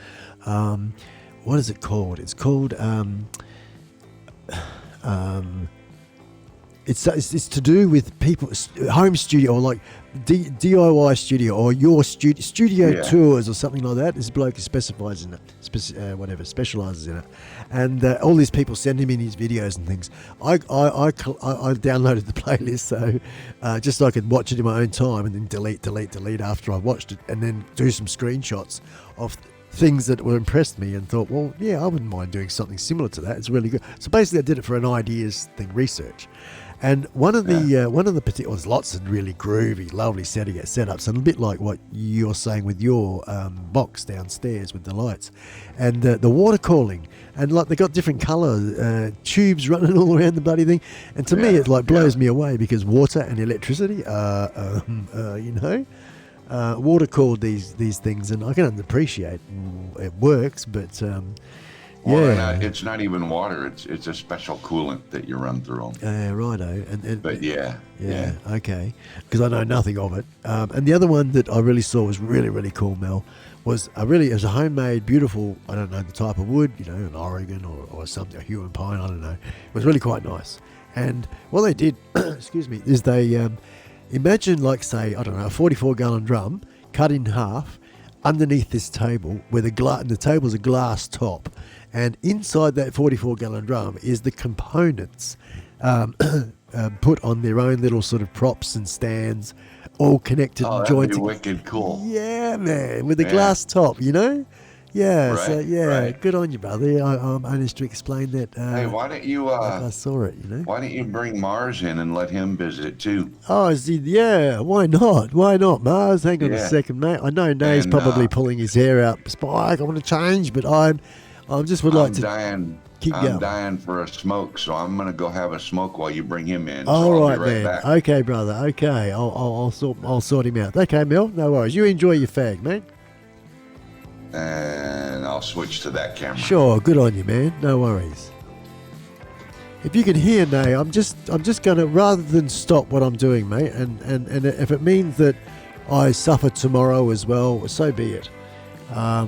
What is it called? It's called. It's to do with people home studio or like DIY studio or your studio tours or something like that. This bloke specifies in it, specializes in it, and all these people send him in his videos and things. I downloaded the playlist so just so I could watch it in my own time and then delete after I watched it, and then do some screenshots of things that were impressed me and thought, well, yeah, I wouldn't mind doing something similar to that. It's really good. So basically, I did it for an ideas thing, research. And one of the particular, there's lots of really groovy, lovely setups, and a bit like what you're saying with your box downstairs with the lights, and the water cooling, and like they got different colour tubes running all around the bloody thing, and to me it like blows me away because water and electricity, water cooled these things, and I can appreciate it works, but. It's not even water. It's a special coolant that you run through them. Righto. But yeah. Okay. Because I know nothing of it. And the other one that I really saw was really, really cool, Mel, it was a homemade, beautiful, I don't know the type of wood, an Oregon or something, a human pine, I don't know. It was really quite nice. And what they did, excuse me, is they imagine like, say, I don't know, a 44-gallon drum cut in half underneath this table where the table's a glass top. And inside that 44-gallon drum is the components put on their own little sort of props and stands, all connected and jointed. That'd be wicked cool. Yeah, man, with the glass top, Yeah, right. Good on you, brother. I managed to explain that. Hey, why don't you? I saw it, Why don't you bring Mars in and let him visit too? Oh, yeah. Why not? Why not, Mars? Hang on a second, mate. I know Nay's probably pulling his hair out. Spike, I want to change, but I just would like to keep going. I'm dying for a smoke, so I'm gonna go have a smoke while you bring him in. All right, man. Back. Okay, brother. Okay, I'll sort him out. Okay, Mel. No worries. You enjoy your fag, mate. And I'll switch to that camera. Sure. Good on you, man. No worries. If you can hear, Nay, I'm just gonna, rather than stop what I'm doing, mate, and if it means that I suffer tomorrow as well, so be it.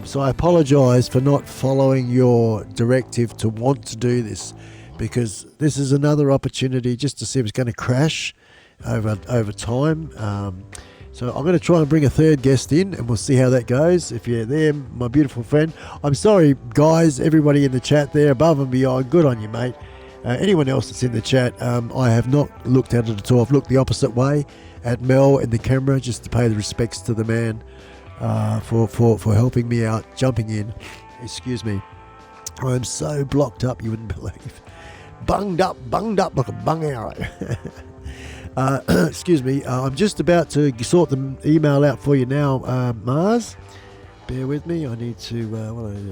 So I apologise for not following your directive to want to do this, because this is another opportunity just to see if it's going to crash over time. So I'm going to try and bring a third guest in, and we'll see how that goes. If you're there, my beautiful friend. I'm sorry, guys, everybody in the chat there, above and beyond, good on you, mate. Anyone else that's in the chat, I have not looked at it at all. I've looked the opposite way at Mel and the camera just to pay the respects to the man. For helping me out, jumping in. Excuse me. I'm so blocked up you wouldn't believe. Bunged up like a bung arrow. Excuse me. I'm just about to sort the email out for you now, Mars. Bear with me. I need to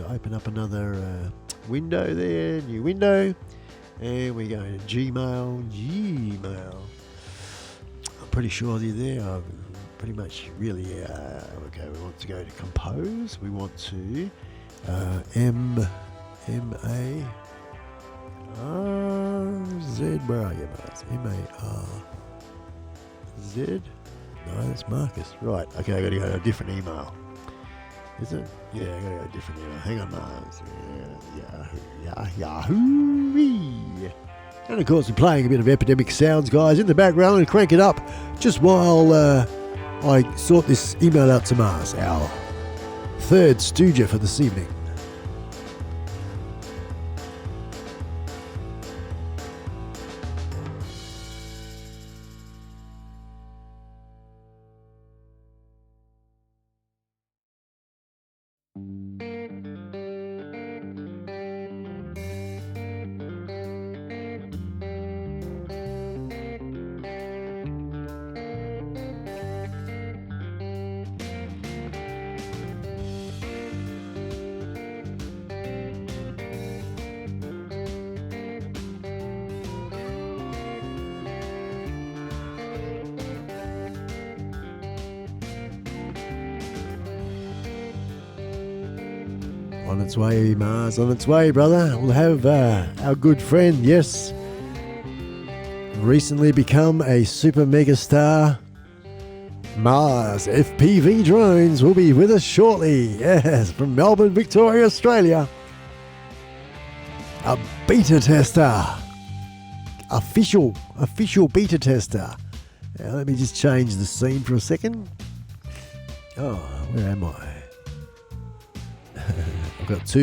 open up another window there. New window. And we go to Gmail. I'm pretty sure you're there. Pretty much really okay, we want to go to compose, we want to M-A-R-Z, where are you, Mars? M-A-R-Z, no, that's Marcus, right, okay, I gotta go to a different email, is it? Yeah, I gotta go to a different email, hang on, Mars, Yahoo! And of course we're playing a bit of Epidemic Sounds, guys, in the background, and crank it up just while I sort this email out to Mars, our third stooger for this evening. On its way, Mars, on its way, brother. We'll have our good friend, yes, recently become a super mega star, Mars FPV Drones, will be with us shortly. Yes, from Melbourne, Victoria, Australia. A beta tester. Official beta tester. Now, let me just change the scene for a second. Oh, where am I? I've got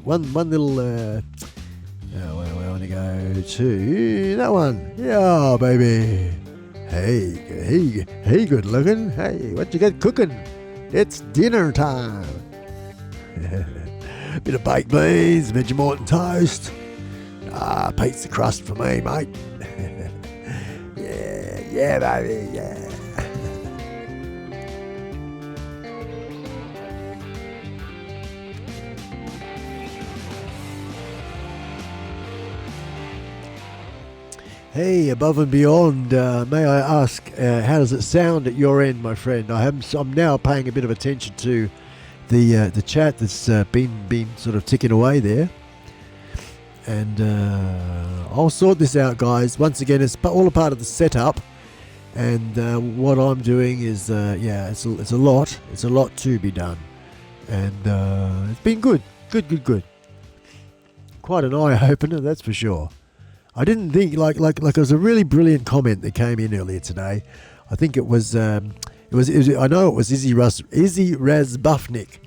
one little, where I want to go to that one. Yeah, baby. Hey, good looking. Hey, what you got cooking? It's dinner time. Bit of baked beans, Vegemite and toast. Pizza crust for me, mate. yeah, baby, yeah. Hey, above and beyond, may I ask, how does it sound at your end, my friend? I'm now paying a bit of attention to the chat that's been sort of ticking away there, and I'll sort this out, guys. Once again, it's all a part of the setup, and what I'm doing is, it's a lot to be done, and it's been good. Quite an eye opener, that's for sure. I didn't think like it was a really brilliant comment that came in earlier today. I think it was I know it was Izzy Razbufnik.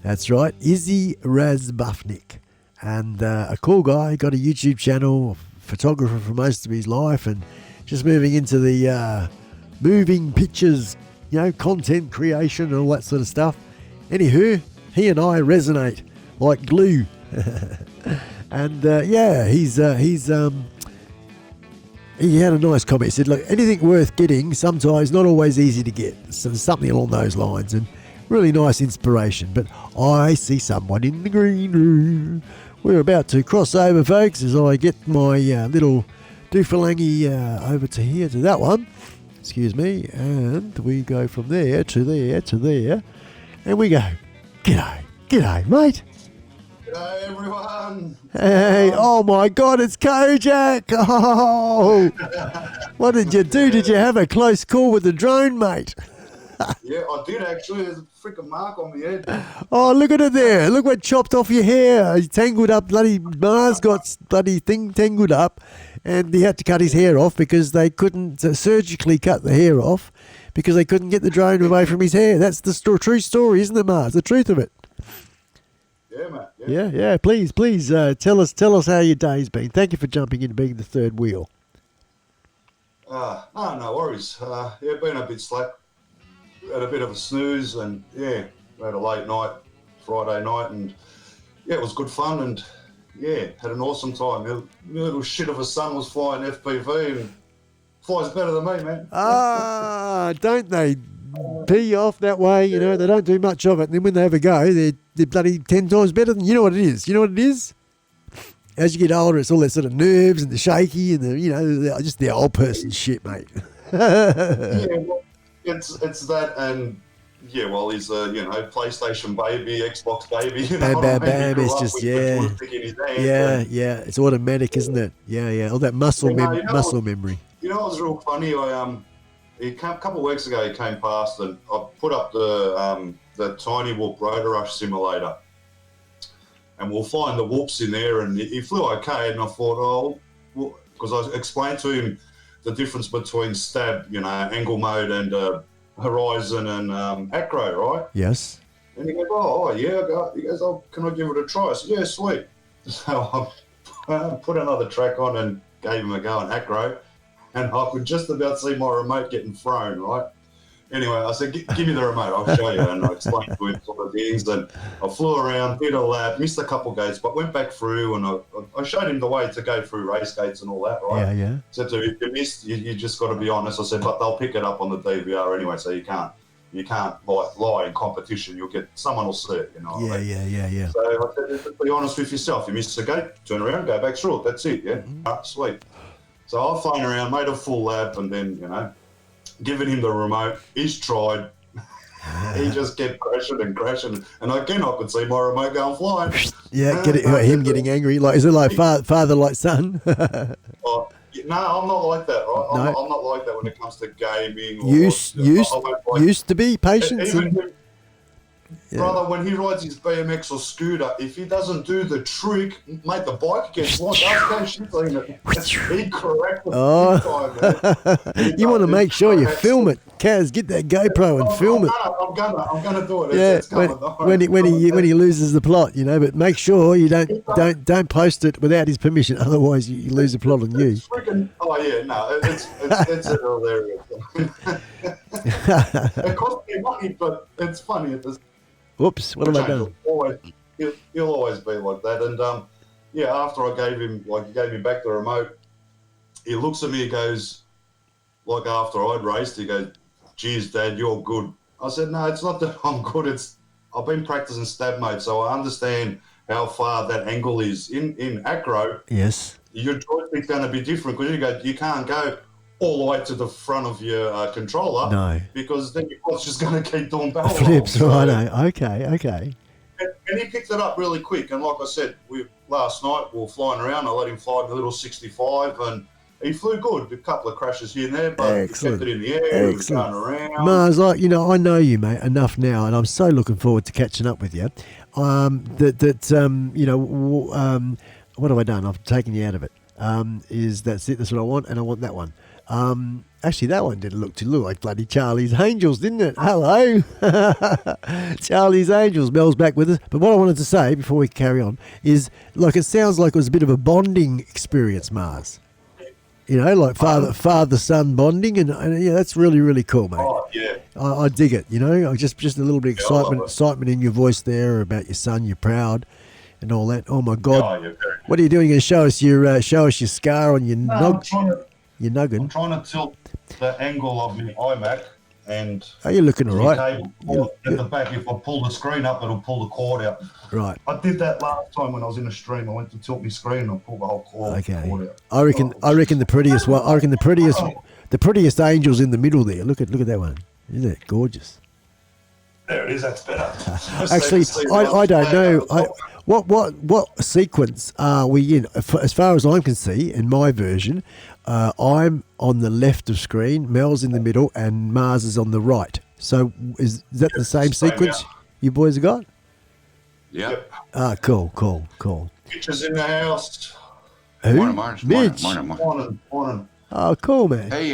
That's right, Izzy Razbufnik, and a cool guy, got a YouTube channel, photographer for most of his life, and just moving into the moving pictures, content creation and all that sort of stuff. Anywho, he and I resonate like glue. And he had a nice comment. He said, look, anything worth getting sometimes not always easy to get. So something along those lines, and really nice inspiration. But I see someone in the green room. We're about to cross over, folks, as I get my little doofalangi over to here to that one. Excuse me. And we go from there to there to there. And we go, g'day, mate. G'day everyone. Hey, oh my God, it's Kojak. Oh, what did you do? Did you have a close call with the drone, mate? Yeah, I did actually. There's a freaking mark on my head. Oh, look at it there. Look what chopped off your hair. He tangled up, bloody Mars got bloody thing tangled up, and he had to cut his hair off because they couldn't surgically cut the hair off because they couldn't get the drone away from his hair. That's the true story, isn't it, Mars? The truth of it. Yeah, mate. Yeah. Please, tell us how your day's been. Thank you for jumping in and being the third wheel. No worries. Been a bit slack. Had a bit of a snooze, and had a late night Friday night, and it was good fun, and had an awesome time. The little shit of a son was flying FPV, and flies better than me, man. Don't they pee off that way? They don't do much of it, and then when they have a go, they're bloody 10 times better than. You know what it is? As you get older, it's all that sort of nerves and the shaky and the just the old person shit, mate. Well, it's that, and he's a PlayStation baby, Xbox baby. Bam. It's just it's automatic, isn't it? Yeah. All that muscle memory. You know, it was real funny. A couple of weeks ago, he came past, and I put up the Tiny Whoop Rotor Rush simulator, and we'll find the whoops in there, and he flew okay, and I thought, because I explained to him the difference between stab, angle mode, and horizon and acro, right? Yes. And he goes, he goes, can I give it a try? I said, yeah, sweet. So I put another track on and gave him a go on acro, and I could just about see my remote getting thrown, right? Anyway, I said, give me the remote, I'll show you. And I explained to him sort of things, and I flew around, did a lap, missed a couple gates, but went back through, and I showed him the way to go through race gates and all that, right? Yeah. Said to him, if you missed, you just got to be honest. I said, but they'll pick it up on the DVR anyway, so you can't lie in competition. Someone will see it, Yeah. So I said, be honest with yourself. You missed a gate, turn around, go back through it. That's it, yeah? Mm-hmm. Sweet. So I've flown around, made a full lap, and then, giving him the remote. He's tried. he just kept crashing and crashing. And again, I could see my remote going flying. Yeah, him getting angry. Like, is it like father like son? Oh, no, I'm not like that. Right? No. I'm not like that when it comes to gaming. Used to be patience. Even him, brother, when he rides his BMX or scooter, if he doesn't do the trick, mate, the bike gets launched. He corrects the big time, man. You want to make sure you film it. Kaz, get that GoPro and film it. I'm gonna do it. Yeah, It's coming, when he loses the plot, you know. But make sure you don't post it without his permission. Otherwise, you lose the plot on you. It's freaking, oh yeah, no, it's hilarious. It costs me money, but it's funny at this. Whoops! What have I done? He'll always be like that. And yeah, after I gave him, he gave me back the remote, he looks at me, he goes, like after I'd raced, he goes, "Geez, Dad, you're good." I said, "No, it's not that I'm good. I've been practicing stab mode, so I understand how far that angle is in acro." Yes. Your joystick's going to be different because you can't go all the way to the front of your controller. No. Because then your quad's just going to keep doing barrel flips, rolls. right? Okay. And he picked it up really quick. And like I said, last night we were flying around. I let him fly the little 65, and he flew good. A couple of crashes here and there, but Excellent. he kept it in the air. He was going around. Mars, I know you, mate, enough now, and I'm so looking forward to catching up with you. What have I done? I've taken you out of it. That's it. That's what I want, and I want that one. Actually, that one didn't look like bloody Charlie's Angels, didn't it? Hello, Charlie's Angels. Mel's back with us. But what I wanted to say before we carry on is, it sounds like it was a bit of a bonding experience, Mars. You know, like father-son bonding, and yeah, that's really, really cool, mate. Oh, yeah. I dig it. You know, just a little bit of excitement in your voice there about your son. You're proud. And all that. Oh my God! What are you doing? You're going to show us your scar on your your noggin. I'm trying to tilt the angle of my iMac, and you're looking all right. At the back, if I pull the screen up, it'll pull the cord out. Right. I did that last time when I was in a stream. I went to tilt my screen and I pulled the whole cord out. I reckon the prettiest one. I reckon the prettiest angel's in the middle there. Look at that one. Isn't it gorgeous? There it is. That's better. Actually, I don't know. What sequence are we in? As far as I can see, in my version, I'm on the left of screen, Mel's in the middle, and Mars is on the right. So is that the same sequence you boys have got? Yep. Ah, cool. Mitch is in the house. Who? Morning, Mars. Mitch. Morning. Oh, cool, man. Hey,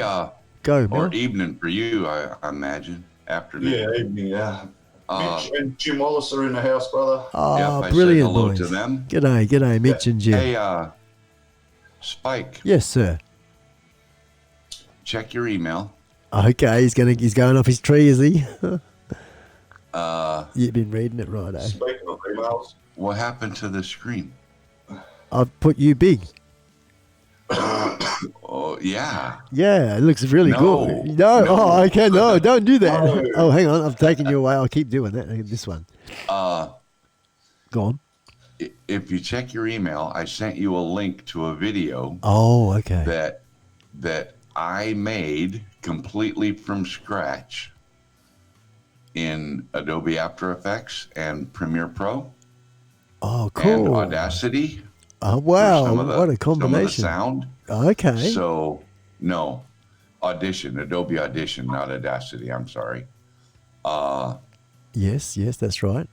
go, Mel. or evening for you, I imagine. Afternoon. Yeah, evening, yeah. Mitch and Jim Wallace are in the house, brother. Oh, I brilliant, said hello boys. to them. G'day, Mitch and Jim. Hey, Spike. Yes, sir. Check your email. Okay, he's going off his tree, is he? You've been reading it right, eh? Speaking of emails. What happened to the screen? I've put you big. Oh, yeah. Yeah, it looks really good. No. Oh, okay, no, don't do that. No. Oh, hang on, I'm taking you away. I'll keep doing that. This one. Go on. If you check your email, I sent you a link to a video. Oh, okay. That I made completely from scratch in Adobe After Effects and Premiere Pro. Oh, cool. And Audacity. Oh, wow. What a combination. Some of the sound. Okay. So, no. Audition. Adobe Audition, not Audacity. I'm sorry. Yes, that's right.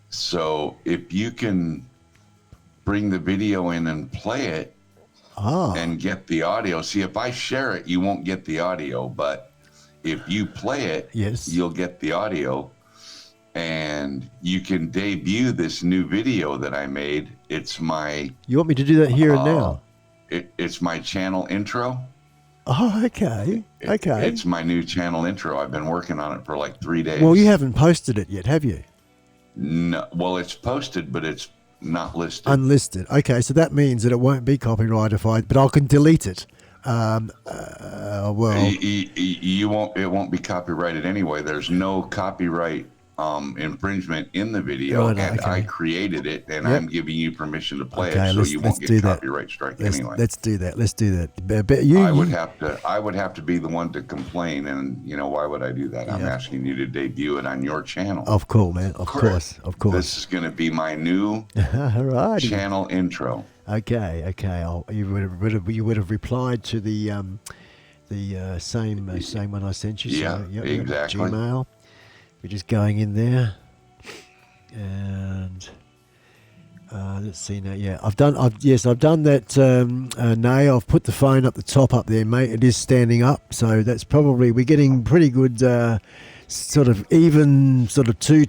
So, if you can bring the video in and play it and get the audio. See, if I share it, you won't get the audio. But if you play it, you'll get the audio. And you can debut this new video that I made. It's my... You want me to do that here and now? It's my channel intro. Oh, okay. It's my new channel intro. I've been working on it for like 3 days. Well, you haven't posted it yet, have you? No. Well, it's posted, but it's not listed. Unlisted. Okay, so that means that it won't be copyrightified, but I can delete it. Well... You won't. It won't be copyrighted anyway. There's no copyright infringement in the video, Right, and okay. I created it, and Yep. I'm giving you permission to play Okay, it, so let's- you let's won't do get that. copyright strike Let's, anyway. let's do that. Let's do that. But you, I would have to be the one to complain, and why would I do that? I'm Yeah. asking you to debut it on your channel. Of course, man. Of course. This is going to be my new Alrighty. channel intro. Okay. You would have replied to the same one I sent you. Yeah, so, yep, exactly. Gmail. We're just going in there, and let's see now. Yeah, I've done that. Nay, I've put the phone up the top up there, mate. It is standing up, so that's probably we're getting pretty good. Sort of even, sort of 2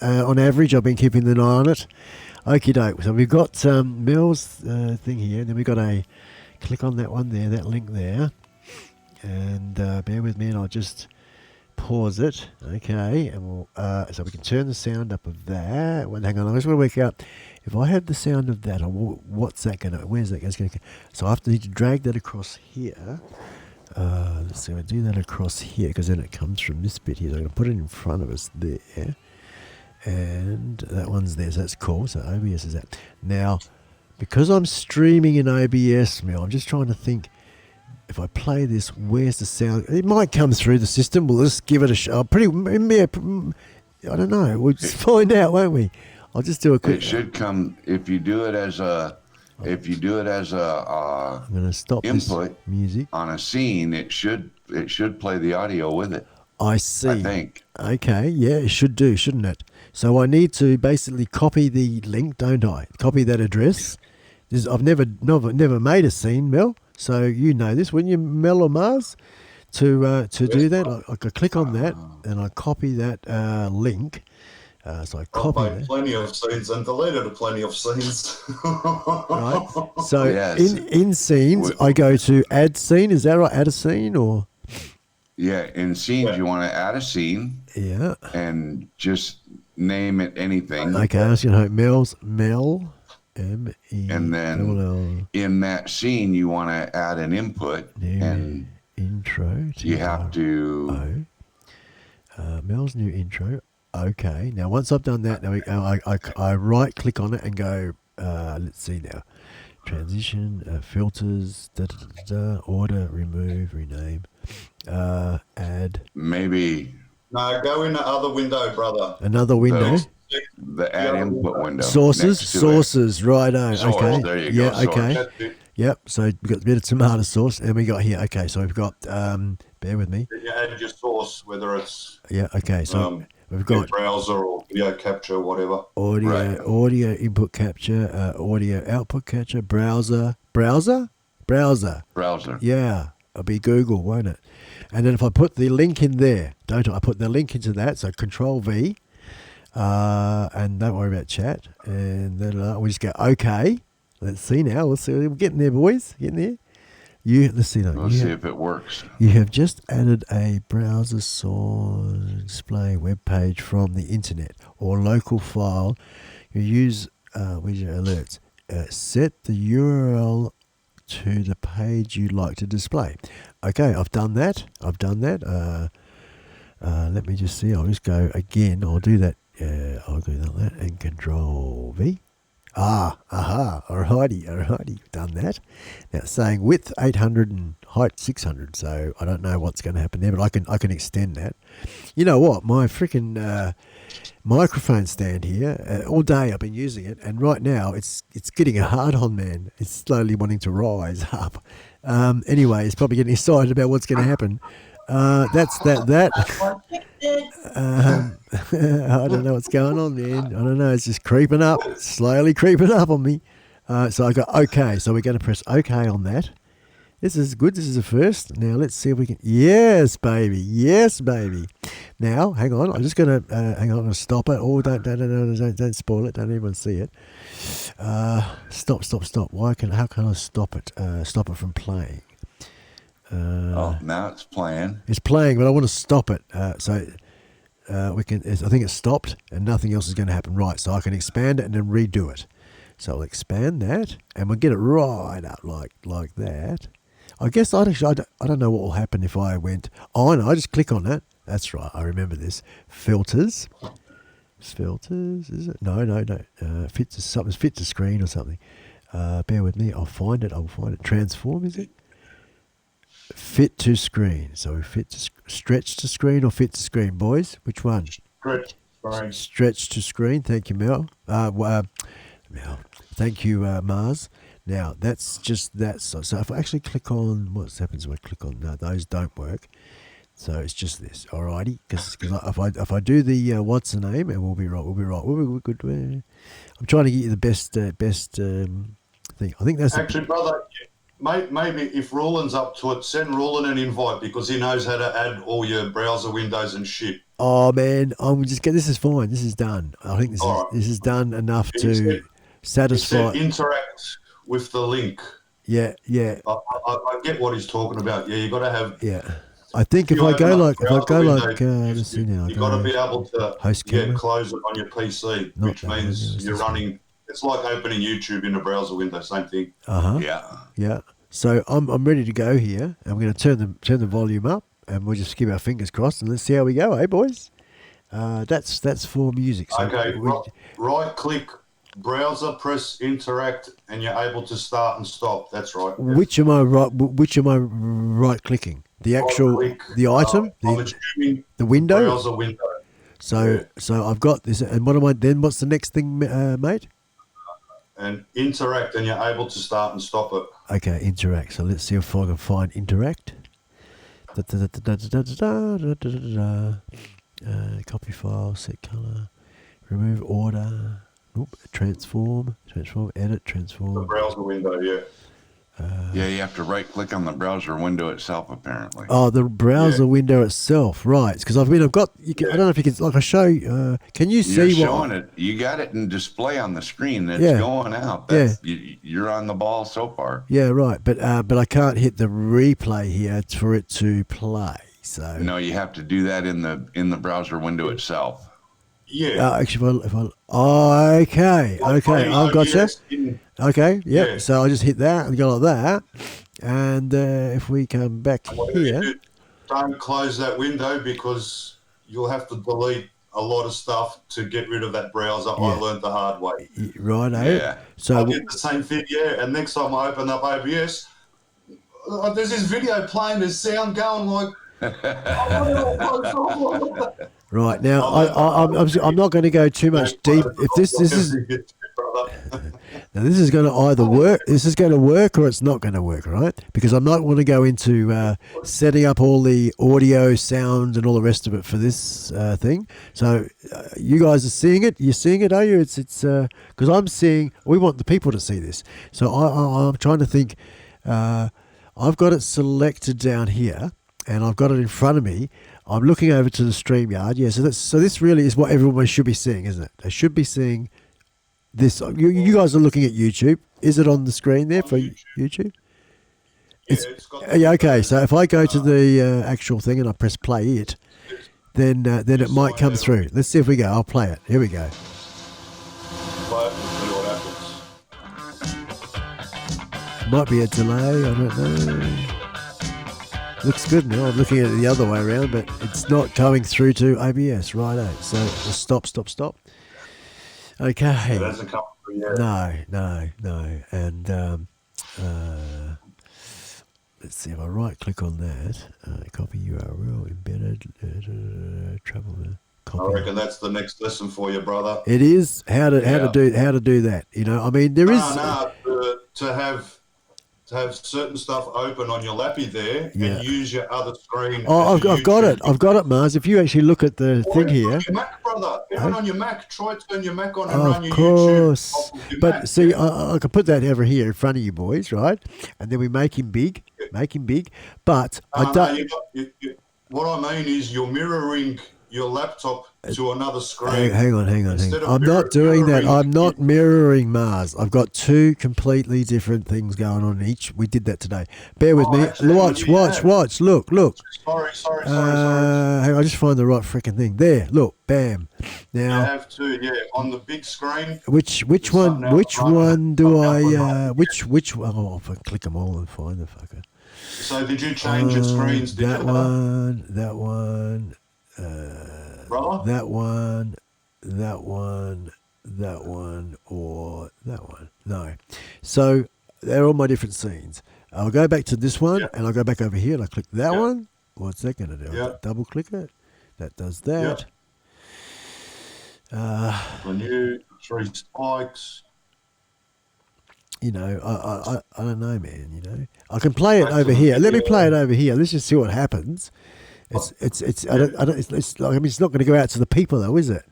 on average. I've been keeping an eye on it. Okie doke. So we've got Mel's thing here. Then we've got a click on that one there, that link there, and bear with me, and I'll just pause it. Okay, and we'll so we can turn the sound up of that. Well, hang on, I just want to work out if I have the sound of that. What's that gonna? Where's that going to? So I have to need to drag that across here. Let's see. I do that across here because then it comes from this bit here. So I'm going to put it in front of us there. And that one's there, so that's cool. So OBS is that. Now, because I'm streaming in OBS, I'm just trying to think, if I play this, where's the sound? It might come through the system. We'll just give it a shot. I don't know. We'll just find out, won't we? I'll just do a quick. It should come if you do it as a. If you do it as a I'm going to stop input this music on a scene, it should play the audio with it. I see. I think. Okay, yeah, it should do, shouldn't it? So I need to basically copy the link, don't I? Copy that address. I've never made a scene, Mel. So you know this, wouldn't you, Mel or Mars? To do that, I could click on that and I copy that link. So I copy I've made that. plenty of scenes and deleted plenty of scenes. Right. So Yes. in scenes, I go to add scene. Is that right? Add a scene or? Yeah, in scenes you want to add a scene. Yeah. And just name it anything. Okay, I was going to Mel, M-E. And then in that scene, you want to add an input. And intro. You have to. Mel's new intro. Okay. Now, once I've done that, now I right click on it and go, let's see now. Transition, filters, order, remove, rename, add. Maybe. No, go in the other window, brother. Another window. The add input window. Sources, righto. Source, okay. there you go. Yeah, okay. Yep, so we've got a bit of tomato sauce, and we got here. Okay, so we've got, bear with me. You add your source, whether it's yeah, okay, so we've got browser or video capture, whatever. Audio input capture, audio output capture, browser. Yeah, it'll be Google, won't it? And then if I put the link in there, don't I? I put the link into that, so Control V, and don't worry about chat, and then we just go okay. Let's see now. Let's see. We're getting there, boys. Getting there. Let's see. Let's see if it works. You have just added a browser source display web page from the internet or local file. You use widget alerts. Set the URL to the page you'd like to display. Okay, I've done that. Let me just see. I'll just go again. I'll do that. I'll do that and Control V. Alrighty, done that. Now it's saying width 800 and height 600, so I don't know what's going to happen there, but I can extend that. You know what? My freaking microphone stand here, all day I've been using it, and right now it's getting a hard on, man. It's slowly wanting to rise up. Anyway, it's probably getting excited about what's going to happen. That's that. I don't know what's going on, man. I don't know. It's just creeping up, slowly creeping up on me. So I go, okay. So we're going to press okay on that. This is good. This is the first. Now let's see if we can. Yes, baby. Now, hang on. I'm just going to hang on. I'm going to stop it. Oh, don't spoil it. Don't even see it. Stop. How can I stop it? Stop it from playing. Now it's playing. It's playing, but I want to stop it. So we can. I think it's stopped, and nothing else is going to happen. Right. So I can expand it and then redo it. So I'll expand that, and we'll get it right up like that. I guess I don't know what will happen if I went. Oh, no, I just click on that. That's right. I remember this. Filters. Filters, is it? No. Fit to something. Fit to screen or something. Bear with me. I'll find it. Transform, is it? Fit to screen. So fit to stretch to screen or fit to screen, boys? Which one? Stretch to screen. Thank you, Mel. Mel. Thank you, Mars. Now that's just that. So if I actually click on, what happens if I click on? No, those don't work. So it's just this. Alrighty, because if I do the what's the name, and we'll be right. We're good. I'm trying to get you the best thing. I think that's actually, brother. Maybe if Roland's up to it, send Roland an invite because he knows how to add all your browser windows and shit. Oh man, I'm just this is fine. This is done. I think this is done enough to satisfy. Interact with the link. Yeah. I get what he's talking about. Yeah, you got to have. Yeah. I think if I go like let's see now. You got to be able to host camera. Close it on your PC, which means you're running. It's like opening YouTube in a browser window. Same thing. Yeah. So I'm ready to go here. I'm going to turn the volume up, and we'll just keep our fingers crossed and let's see how we go, boys? That's for music. So okay. Right click. Browser, press interact, and you're able to start and stop. That's right. Which am I right clicking? The actual the item, the window. Browser window. So I've got this, and what am I then? What's the next thing, mate? And interact, and you're able to start and stop it. Okay, interact. So let's see if I can find interact. Copy file, set color, remove order. Transform, edit, transform. The browser window, yeah. You have to right-click on the browser window itself, apparently. Oh, the browser window itself, right? Because I've got. I don't know if you can. Like I show. Can you see You're showing it? You got it in display on the screen. It's going out. You're on the ball so far. Yeah, right. But I can't hit the replay here for it to play. So no, you have to do that in the browser window itself. Yeah. Actually, okay, I've got you. Okay, yep. So I just hit that and go like that, and if we come back here, don't close that window because you'll have to delete a lot of stuff to get rid of that browser. I learned the hard way. Right. Yeah. So I did the same thing. Yeah, and next time I open up OBS, there's this video playing. There's sound going like. Right now, I'm not going to go too much deep. If this is now, this is going to either work. This is going to work, or it's not going to work, right? Because I'm not want to go into setting up all the audio, sound, and all the rest of it for this thing. So you guys are seeing it. You're seeing it, are you? It's because I'm seeing. We want the people to see this. So I'm trying to think. I've got it selected down here. And I've got it in front of me. I'm looking over to the StreamYard. Yeah, so this really is what everyone should be seeing, isn't it? They should be seeing this. You guys are looking at YouTube. Is it on the screen there for YouTube? Okay. So if I go to the actual thing and I press play it, then it might come through. Let's see if we go. I'll play it. Here we go. Might be a delay. I don't know. Looks good now. I'm looking at it the other way around, but it's not coming through to OBS. Righto. So stop. Okay. It hasn't come through yet. No. And let's see if I right click on that. Copy URL, embedded, travel. Copy. I reckon that's the next lesson for you, brother. It is how to do that. You know, I mean, there is to have certain stuff open on your lappy there and use your other screen. Oh, I've got it, Mars. If you actually look at the thing here. On your Mac, brother. Even on your Mac, try to turn your Mac on and run your course. YouTube. But Mac. see, I can put that over here in front of you boys, right? And then we make him big. But I don't. What I mean is you're mirroring your laptop to another screen. Hang on. I'm not doing that. I'm not mirroring Mars. I've got two completely different things going on each. We did that today. Bear with me. Watch. Look. Sorry. Hang on, I just find the right freaking thing. There. Look. Bam. Now. You have to, on the big screen. Which one do I? Which one? Oh, if I click them all and find the fucker. So did you change your screens? That one. Brother? that one, or that one. No. So they're all my different scenes. I'll go back to this one, and I'll go back over here, and I click that one. What's that going to do? I'll double click it. That does that. The new 3 spikes. You know, I don't know, man. You know, I can play it over here. Let me play it over here. Let's just see what happens. It's I don't it's like, I mean, it's not going to go out to the people though, is it?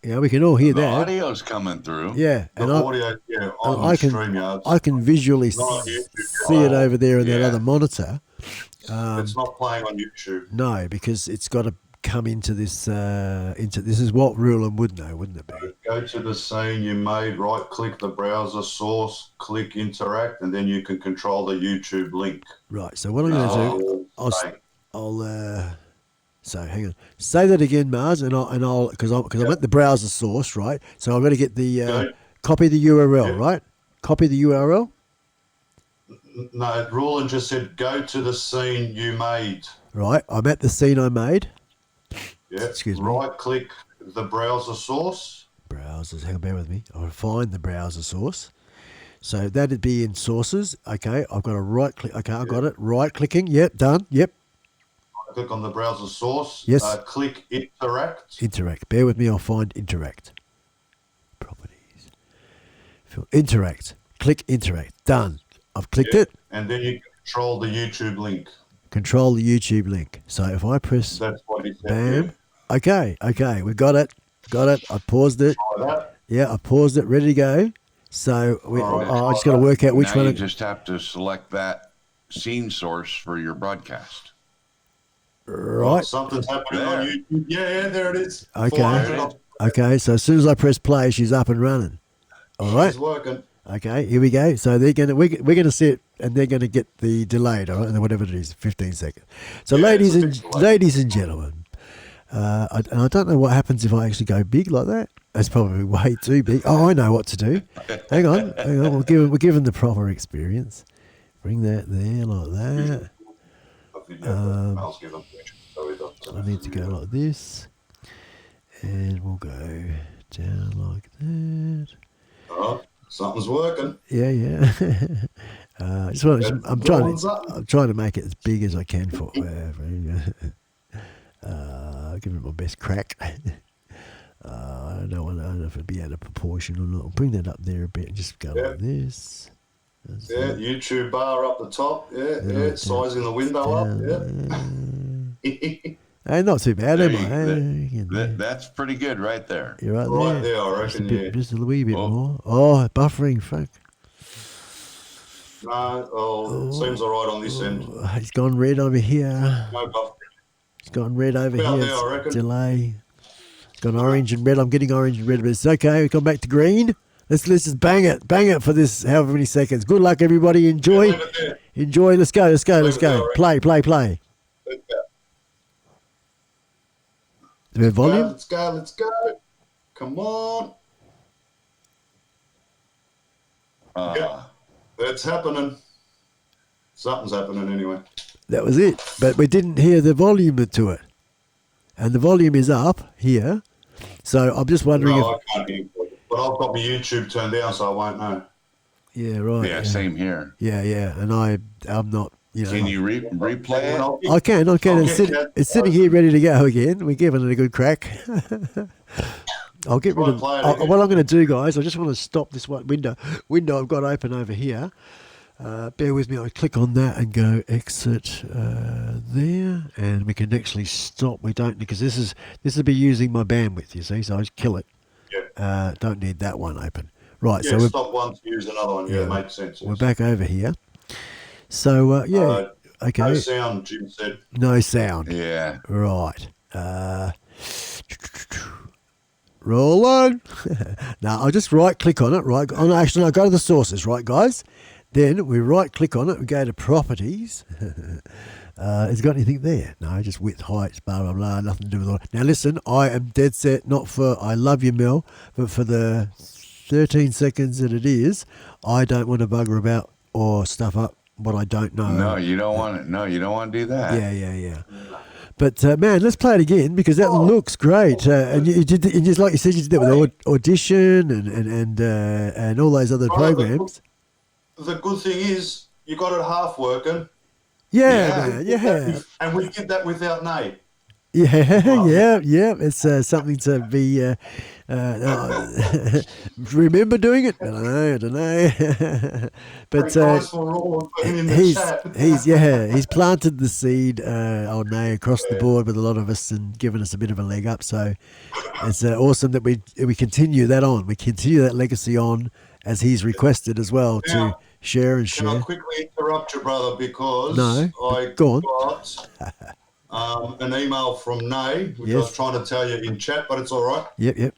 Yeah, we can all hear The that. audio's coming through. Yeah, The audio, on StreamYard. I can visually see it over there in that other monitor. It's not playing on YouTube. No, because it's got to come into this. This is what Rule and would know, wouldn't it be? Go to the scene you made. Right click the browser source. Click interact, and then you can control the YouTube link. Right. So what I'm going to do, I'll so hang on. Say that again, Mars, and I'll because I'm at the browser source, right? So I'm going to get the copy the URL, right? Copy the URL. No, Roland just said go to the scene you made. Right, I'm at the scene I made. Yeah. Excuse me. Right click the browser source. Browsers, hang on, bear with me. I'll find the browser source. So that'd be in sources. Okay, I've got a right click. Okay, I got it. Right clicking. Yep, done. Yep. Right click on the browser source. Yes. Click interact. Interact. Bear with me. I'll find interact. Properties. Interact. Click interact. Done. I've clicked it. And then you control the YouTube link. Control the YouTube link. So if I press That's what he said. bam. Okay, we got it. I paused it. Try that. Yeah, I paused it, ready to go. So I just got to work out which now one. You just have to select that scene source for your broadcast. Right. Something's happening on YouTube. Yeah, there it is. Okay, so as soon as I press play, she's up and running. All right. It's working. Okay, here we go. So we're gonna see it, and they're gonna get the delayed, all right, and whatever it is, 15 seconds. So ladies and gentlemen, I don't know what happens if I actually go big like that. That's probably way too big. Oh, I know what to do. Hang on. We'll give them the proper experience. Bring that there like that. I need to go like this, and we'll go down like that. Oh, something's working. Yeah. I'm trying to make it as big as I can for. I'll give it my best crack. I don't know if it'll be out of proportion or not. I'll bring that up there a bit and just go like this. That's it. YouTube bar up the top. Yeah. Sizing the window up. Yeah. Hey, not too bad, am I? That's pretty good right there. You're right there. I reckon. Just a wee bit more. Oh, buffering, fuck. No, seems all right on this end. It's gone red over here. No buffering. It's gone red over About here. there, I reckon. Delay. It's gone orange and red. I'm getting orange and red, but it's okay. We come back to green. Let's just bang it for this however many seconds. Good luck, everybody. Enjoy. Enjoy. Let's go. Play. Do we have volume? Let's go. Come on. That's happening. Something's happening anyway. That was it. But we didn't hear the volume to it. And the volume is up here. So I'm just wondering I can't hear you. But I've got my YouTube turned down, so I won't know. Yeah, right. Yeah, same here. Yeah. And I'm not, Can you replay it? I can. It's sitting here ready to go again. We're giving it a good crack. I'll get rid of what I'm going to do, guys. I just want to stop this window I've got open over here. Bear with me. I click on that and go exit there, and we can actually stop. We don't, because this will be using my bandwidth. You see, so I just kill it. Yeah. Don't need that one open. Right. Yeah, so stop one to use another one. Yeah, makes sense. We're back over here. So okay. No sound, Jim said. No sound. Yeah. Right. Roll on. Now I'll just right click on it. Right. Oh, no, actually, I go to the sources. Right, guys. Then we right click on it. We go to properties. Has it got anything there? No, just width, height, blah blah blah. Nothing to do with all. Now listen, I am dead set. Not for I love you, Mel, but for the 13 seconds that it is, I don't want to bugger about or stuff up what I don't know. No, you don't want to. No, you don't want to do that. Yeah. But man, let's play it again because that looks great. And you did, and just like you said, you did that with Audition and all those other programs. The good thing is you got it half working. Yeah, man. And we did that without Nate. Yeah. It's something to be remember doing it. I don't know. But he's planted the seed across the board with a lot of us and given us a bit of a leg up. So it's awesome that we continue that on. We continue that legacy on as he's requested as well to share and share. Can I quickly interrupt you, brother, because I go got an email from Nay, which I was trying to tell you in chat, but it's all right. Yep. He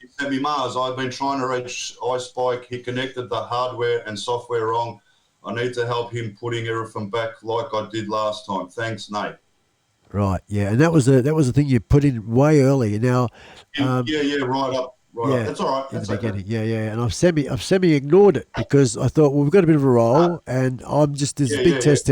sent me Mars. I've been trying to reach iSpike. He connected the hardware and software wrong. I need to help him putting everything back like I did last time. Thanks, Nate. Right, yeah, and that was the thing you put in way early. Now, right up. That's all right. That's okay. Yeah. And I've semi ignored it because I thought, well, we've got a bit of a roll, and I'm just this big test.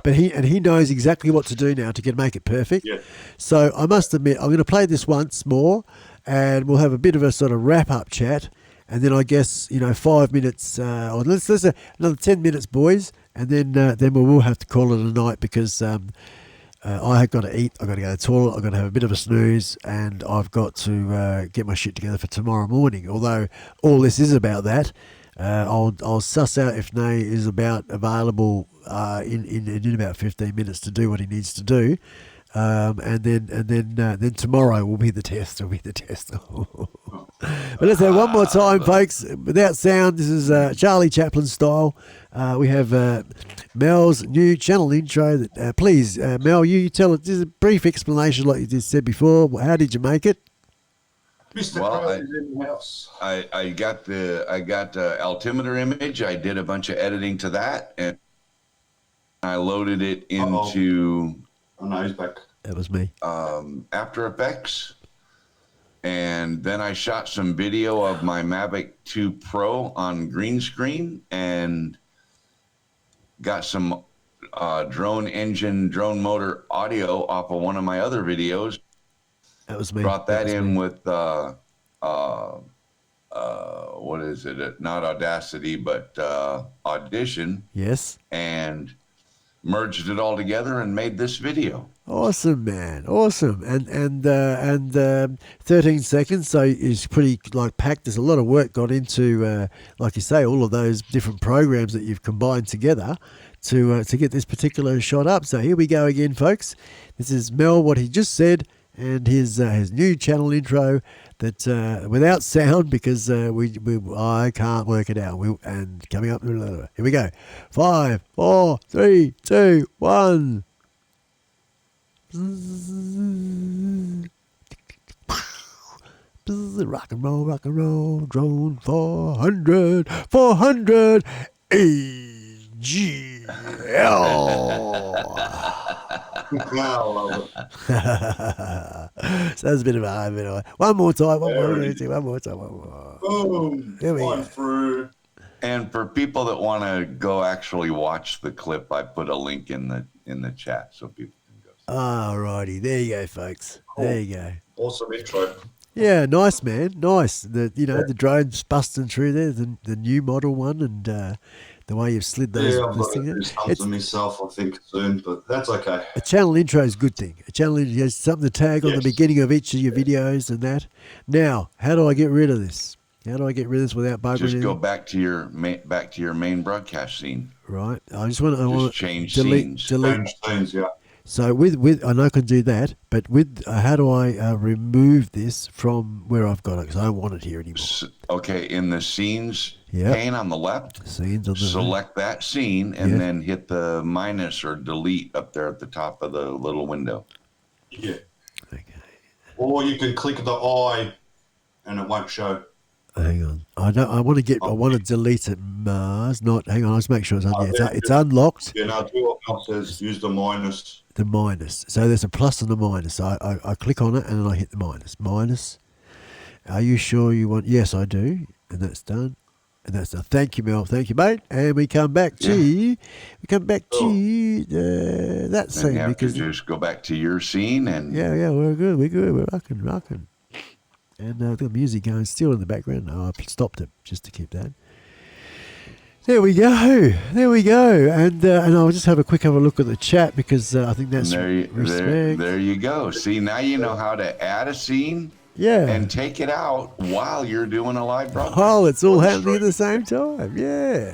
But he knows exactly what to do now to make it perfect. Yeah. So I must admit, I'm going to play this once more, and we'll have a bit of a sort of wrap up chat, and then I guess 5 minutes, or let's another 10 minutes, boys, and then we will have to call it a night because. I have got to eat, I've got to go to the toilet, I've got to have a bit of a snooze, and I've got to get my shit together for tomorrow morning. Although all this is about that, I'll suss out if Nay is available in about 15 minutes to do what he needs to do. And then tomorrow will be the test. But let's have one more time, folks. Without sound, this is Charlie Chaplin style. We have Mel's new channel intro. That please, Mel, you tell us. Just a brief explanation, like you just said before. How did you make it? Mr. Crow is in the house. I got the altimeter image. I did a bunch of editing to that, and I loaded it into. Oh no, he's back. That was me. After Effects, and then I shot some video of my Mavic 2 Pro on green screen and got some drone motor audio off of one of my other videos. That was me. Brought that in with what is it? Not Audacity, but Audition. Yes. And merged it all together and made this video. Awesome, man. Awesome. And 13 seconds, so it's pretty packed. There's a lot of work got into, like you say, all of those different programs that you've combined together to get this particular shot up. So here we go again, folks. This is Mel, what he just said, and his new channel intro that without sound because I can't work it out. And coming up, here we go. 5, 4, 3, 2, 1. Rock and roll, drone 400 AGL. So that's a bit of a one more time. Boom. Here we go. Through. And for people that want to go actually watch the clip, I put a link in the chat so people can go. Alrighty, there you go, folks. There you go. Awesome intro. Yeah, nice, man. Nice. The drone's busting through there, the new model one, and the way you've slid those. Yeah, I'm going to do something myself, I think, soon, but that's okay. A channel intro is a good thing. A channel intro has something to tag on the beginning of each of your videos and that. Now, how do I get rid of this? How do I get rid of this without bugging Just go back to your main broadcast scene. Right. I just want to change delete scenes. Change scenes, yeah. So with I know I can do that, but with how do I remove this from where I've got it? Because I don't want it here anymore. Okay, in the scenes pane on the left, select that scene and then hit the minus or delete up there at the top of the little window. Yeah. Okay. Or you can click the eye and it won't show. Hang on. I want to delete it, Mars. Not. Hang on. Let's make sure it's it's unlocked. Yeah. No. Do what else says. Use the minus. The minus. So there's a plus and a minus. So I click on it and then I hit the minus. Minus. Are you sure you want? Yes, I do. And that's done. And that's a thank you, Mel. Thank you, mate. And we come back to that And scene you have to because just go back to your scene and we're good. We're rocking. And the music going still in the background. No, I stopped it just to keep that. There we go. And I'll just have a quick look at the chat because I think that's respect. There you go. See, now you know how to add a scene. Yeah. And take it out while you're doing a live broadcast. Oh, it's all happening at the same time. Yeah.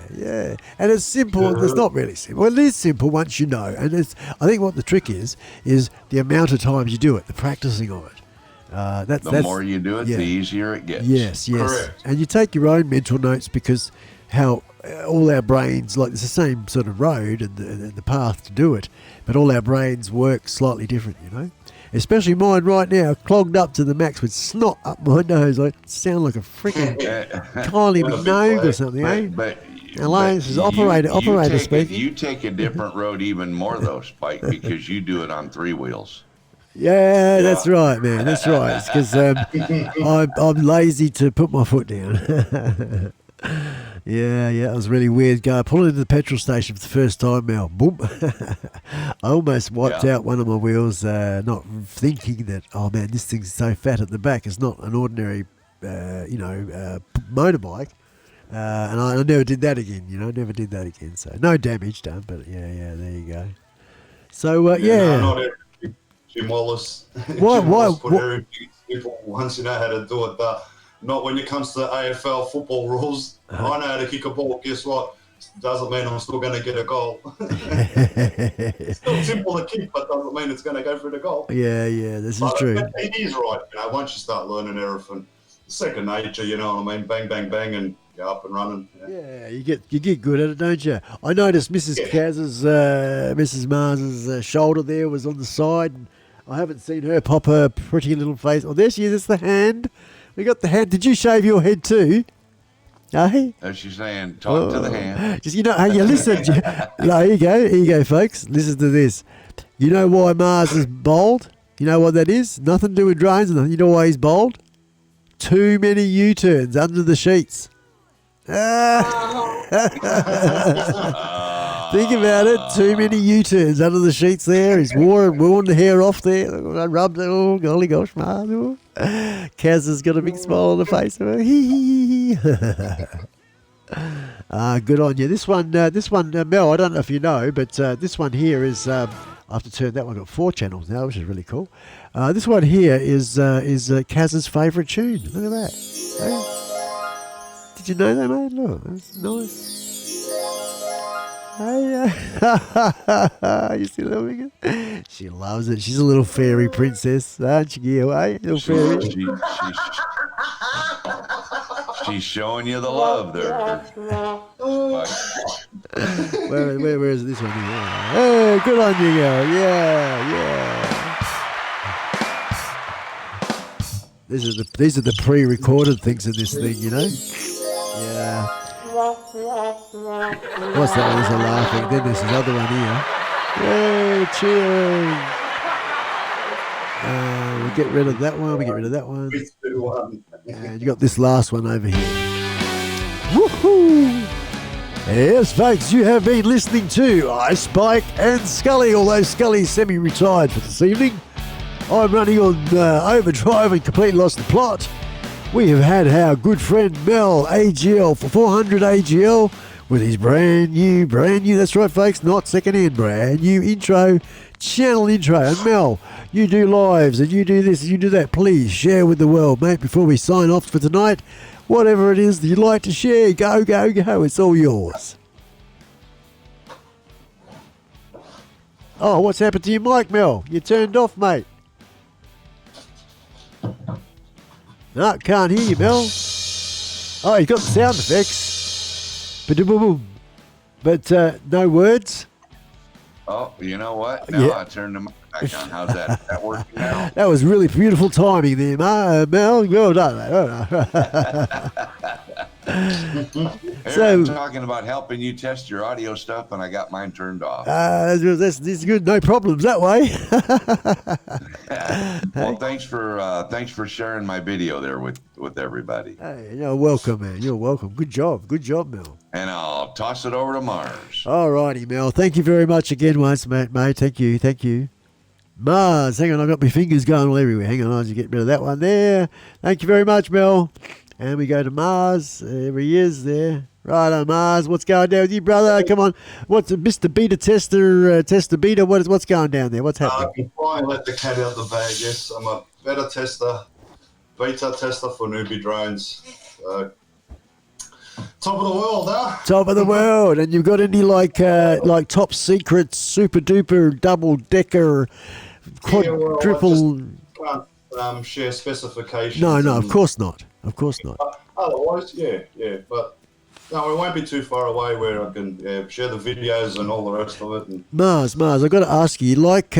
And it's simple. It's not really simple. Well, it is simple once you know. And I think what the trick is the amount of times you do it, the practicing of it. The more you do it, the easier it gets. Yes. Correct. And you take your own mental notes because how all our brains, like it's the same sort of road and the path to do it, but all our brains work slightly different, you know. Especially mine right now, clogged up to the max with snot up my nose. I sound like a freaking Kylie Minogue or something, eh? Hello, this is operator speaking. You take a different road even more, though, Spike, because you do it on 3 wheels. Yeah, that's right, man. That's right. It's because I'm lazy to put my foot down. Yeah, it was really weird. Pulling into the petrol station for the first time now. Boom. I almost wiped out one of my wheels, not thinking that, oh man, this thing's so fat at the back. It's not an ordinary, motorbike. And I never did that again, So no damage done, but yeah, there you go. So, No, not everything. Jim Wallace. Why? Put everything simple once you know how to do it, but not when it comes to AFL football rules. I know how to kick a ball. Guess what? Doesn't mean I'm still going to get a goal. It's still simple to kick, but doesn't mean it's going to go for the goal. Yeah, this is true. It is right. Once you start learning everything, second nature. You know what I mean? Bang, bang, bang, and you're up and running. Yeah, you get good at it, don't you? I noticed Mrs. Mrs. Mars's shoulder there was on the side. And I haven't seen her pop her pretty little face. Oh, there she is. It's the hand. We got the hand. Did you shave your head too? Hey? As she's saying, talk to the hand. Just, hey, you listen. Here you go, folks. Listen to this. You know why Mars is bald? You know what that is? Nothing to do with drones. You know why he's bald? Too many U-turns under the sheets. Think about it. Too many U-turns under the sheets there. He's worn the hair off there. I rubbed it. Oh, golly gosh, Mars. Kaz has got a big smile on the face. Good on you. This one, Mel, I don't know if you know, but this one here is, I have to turn that one. I've got 4 channels now, which is really cool. This one here is Kaz's favourite tune. Look at that. Hey? Did you know that, mate? Look, that's nice. Hey, you see that again? She loves it. She's a little fairy princess, aren't you, Gil? Little fairy. She's showing you the love there. Where is this one? Hey, good on you, Gil. Yeah. These are the pre-recorded things in this thing, you know. Yeah. What's that? There's a laughing. Then there's another one here. Yay, cheering. We get rid of that one. And you got this last one over here. Woohoo! Yes, folks, you have been listening to iSpike and Skully, although Skully's semi-retired for this evening. I'm running on overdrive and completely lost the plot. We have had our good friend Mel AGL for 400 AGL with his brand new, that's right folks, not second-hand, brand new channel intro. And Mel, you do lives and you do this and you do that. Please share with the world, mate, before we sign off for tonight. Whatever it is that you'd like to share, go. It's all yours. Oh, what's happened to your mic, Mel? You turned off, mate. No, can't hear you, Mel. Oh, you got the sound effects. Ba-doom-boom. But no words. Oh, you know what? Now I turned the mic back on. How's that? Is that working now? That was really beautiful timing there, Mel. Well done, mate. I'm talking about helping you test your audio stuff, and I got mine turned off. This is good. No problems that way. Well, thanks for sharing my video there with everybody. Hey, you're welcome, man. You're welcome. Good job, Mel. And I'll toss it over to Mars. All righty, Mel. Thank you very much again once, mate. Thank you. Mars, hang on, I've got my fingers going all everywhere. Hang on, I'll just get rid of that one there. Thank you very much, Mel. And we go to Mars. There he is there. Right on, Mars. What's going down with you, brother? Come on. What's Mr. Beta Tester, Tester Beta? What's going down there? What's happening? I can finally let the cat out the bag, yes. I'm a beta tester for newbie drones. Top of the world, huh? Top of the world. And you've got any like top secret, super duper, double decker, quadruple? I can't share specifications. No, of course not. Otherwise, yeah. But no, it won't be too far away where I can share the videos and all the rest of it. And Mars, I've got to ask you, let's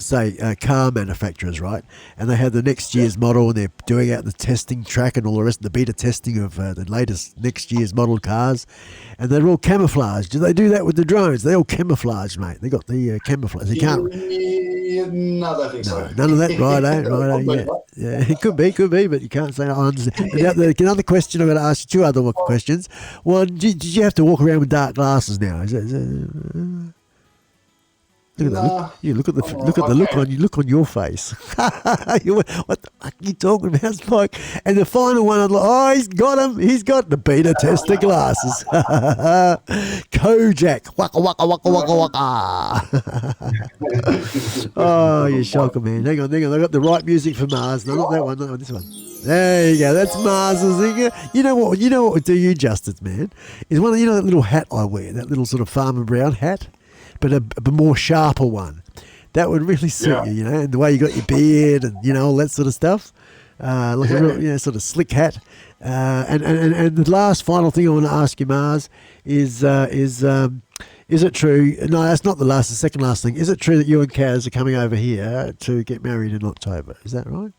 say car manufacturers, right? And they have the next year's model, and they're doing out the testing track and all the rest of the beta testing of the latest next year's model cars, and they're all camouflaged. Do they do that with the drones? They're all camouflaged, mate. They got the camouflage. You can't. No, I don't think so. None of that, righto, yeah. It could be, but you can't say. I understand. Another question I've got to ask you, two other questions. One, did you have to walk around with dark glasses now? Look at the look on your face. What the fuck are you talking about, Spike? And the final one, I'm like, he's got him. He's got the beta tester glasses. Kojak. Waka waka waka waka waka. Oh, you shocker, man. Hang on. I got the right music for Mars. No, not that one. This one. There you go. That's Mars's thing. You know what would do you justice, man? Is one of that little hat I wear, that little sort of Farmer Brown hat, but a more sharper one. That would really suit you, and the way you got your beard and all that sort of stuff, like a real sort of slick hat. And the last final thing I want to ask you, Mars, is it true? No, that's not the last. The second last thing. Is it true that you and Kaz are coming over here to get married in October? Is that right?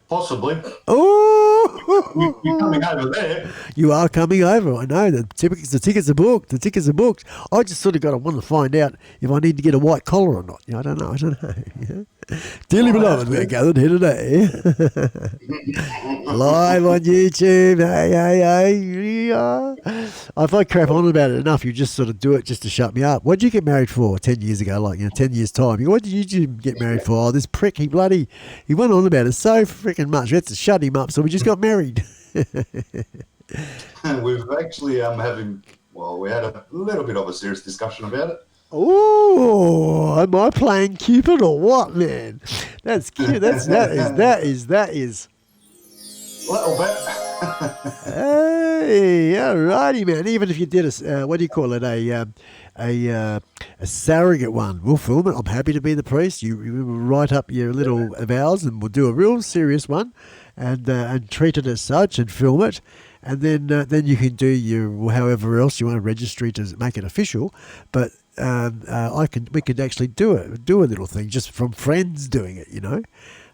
Possibly. Oh, you're coming over there. You are coming over. I know the tickets are booked. The tickets are booked. I just sort of want to find out if I need to get a white collar or not. I don't know. Dearly beloved, we're gathered here today, live on YouTube. Hey. If I crap on about it enough, you just sort of do it just to shut me up. What did you get married for 10 years ago? 10 years time. What did you get married for? Oh, this prick, he went on about it so freaking much. We had to shut him up, so we just got married. We've actually we had a little bit of a serious discussion about it. Oh, am I playing Cupid or what, man? That's cute. That is. Little bit. Hey, alrighty, man. Even if you did a surrogate one, we'll film it. I'm happy to be the priest. You write up your little vows, and we'll do a real serious one, and treat it as such, and film it. And then you can do your however else you want to register to make it official, but we could actually do a little thing just from friends doing it,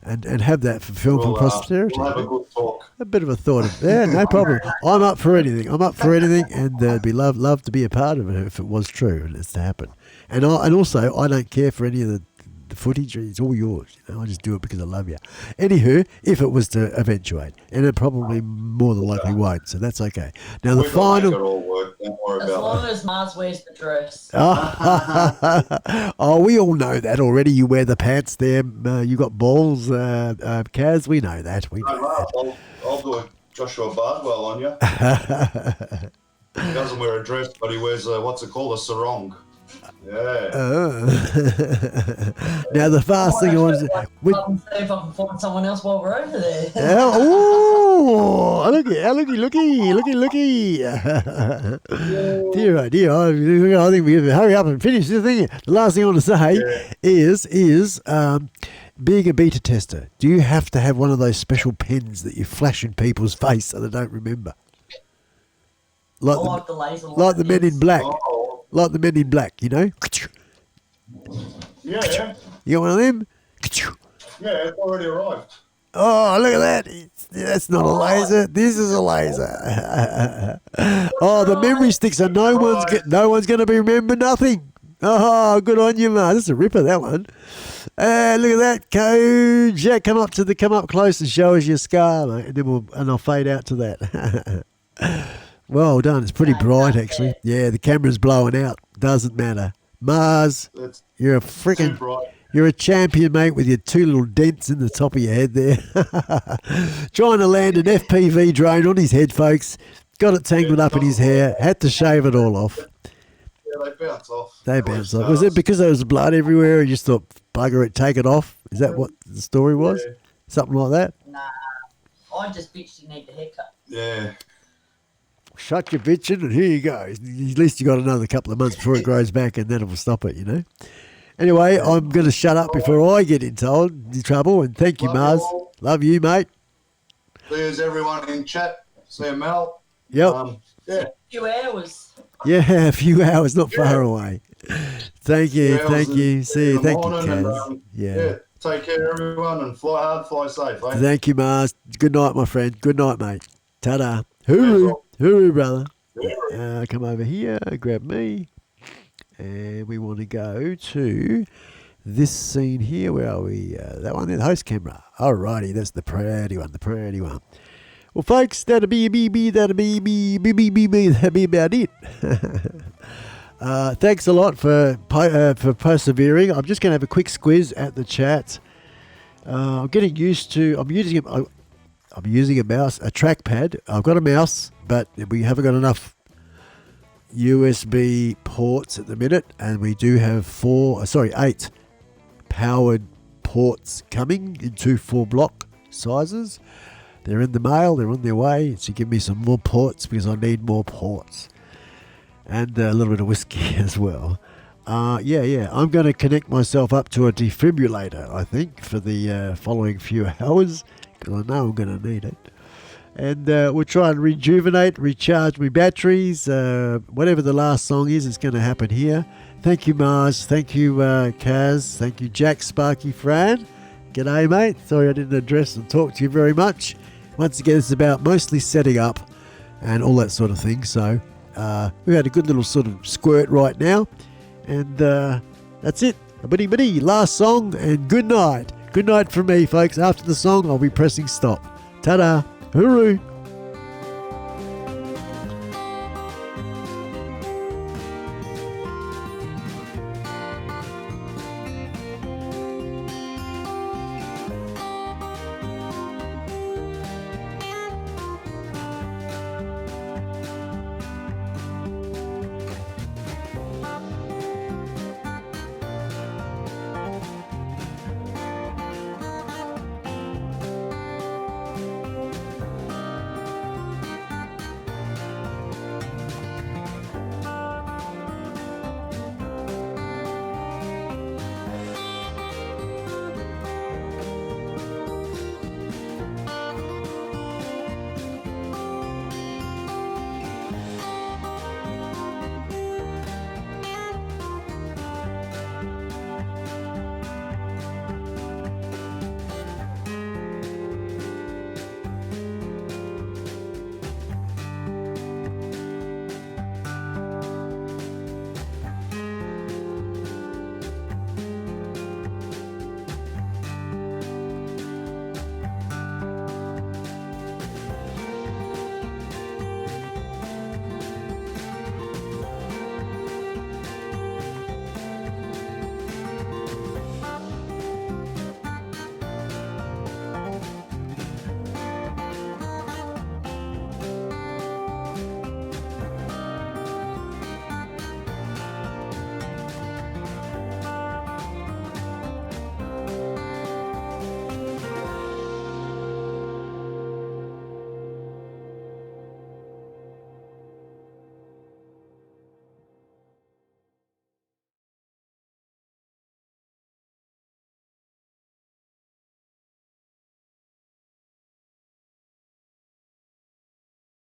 and have that for film for posterity. We'll have a good talk. A bit of a thought. No problem. I'm up for anything. And be love to be a part of it if it was true and it's to happen. And also I don't care for any of the footage. It's all yours. I just do it because I love you. Anywho, if it was to eventuate, and it probably more than likely won't, so that's okay. Now the final. Make it all work. Don't worry as about long that. as Mars wears the dress. Oh, we all know that already. You wear the pants there. You got balls, Kaz. We know that. I'll do a Joshua Bardwell on you. He doesn't wear a dress, but he wears a sarong. Yeah. Now the fast thing I wanted to See if I can find someone else while we're over there. Oh, looky. Dear, I think we have to hurry up and finish this thing. The last thing I want to say is being a beta tester, do you have to have one of those special pens that you flash in people's face so they don't remember? Like the Men in Black. Like the Men in Black, Yeah. You got one of them? Yeah, it's already arrived. Oh, look at that. That's not a laser. This is a laser. Oh, the memory sticks are no one's going to remember nothing. Oh, good on you, Mars. That's a ripper, that one. Look at that, Coach. Yeah, come up close and show us your scar, mate, and then I'll fade out to that. Well done. It's pretty bright, actually. Yeah, the camera's blowing out. Doesn't matter. Mars, It's you're a too freaking... bright. You're a champion, mate, with your 2 little dents in the top of your head there. Trying to land an FPV drone on his head, folks. Got it tangled up in his hair. Had to shave it all off. Yeah, they bounce off. They bounced off. Was it because there was blood everywhere and you just thought, bugger it, take it off? Is that what the story was? Yeah. Something like that? Nah. I just bitched you need the haircut. Yeah. Shut your bitching and here you go. At least you got another couple of months before it grows back and then it will stop it, you know? Anyway, I'm going to shut up before I get in trouble. And thank you, Love Mars. you all. Love you, mate. There's everyone in chat. See you, Mel. Yep. Yeah. Few hours. Yeah, a few hours, not far Yeah. away. Thank you, thank you. See you, in the thank you, morning Kaz. and, Yeah. Take care, everyone, and fly hard, fly safe. Eh? Thank you, Mars. Good night, my friend. Good night, mate. Ta-da. Hooroo. Hooroo, brother. Come over here, grab me. And we want to go to this scene here. Where are we? That one there, the host camera. Alrighty, that's the pretty one, Well, folks, that'll be about it. Thanks a lot for persevering. I'm just going to have a quick squiz at the chat. I'm getting used to. I'm using a mouse, a trackpad. I've got a mouse, but we haven't got enough USB ports at the minute, and we do have 8 powered ports coming in 2 4-block sizes. They're in the mail, they're on their way, so give me some more ports because I need more ports. And a little bit of whiskey as well. I'm going to connect myself up to a defibrillator, I think, for the following few hours, because I know I'm going to need it. And we'll try and recharge my batteries. Whatever the last song is, it's going to happen here. Thank you, Mars. Thank you, Kaz. Thank you, Jack Sparky Fran. G'day, mate. Sorry I didn't address and talk to you very much. Once again, it's about mostly setting up and all that sort of thing. So we had a good little sort of squirt right now. And that's it. A bitty. Last song and good night. Good night from me, folks. After the song, I'll be pressing stop. Ta-da. Hooroo.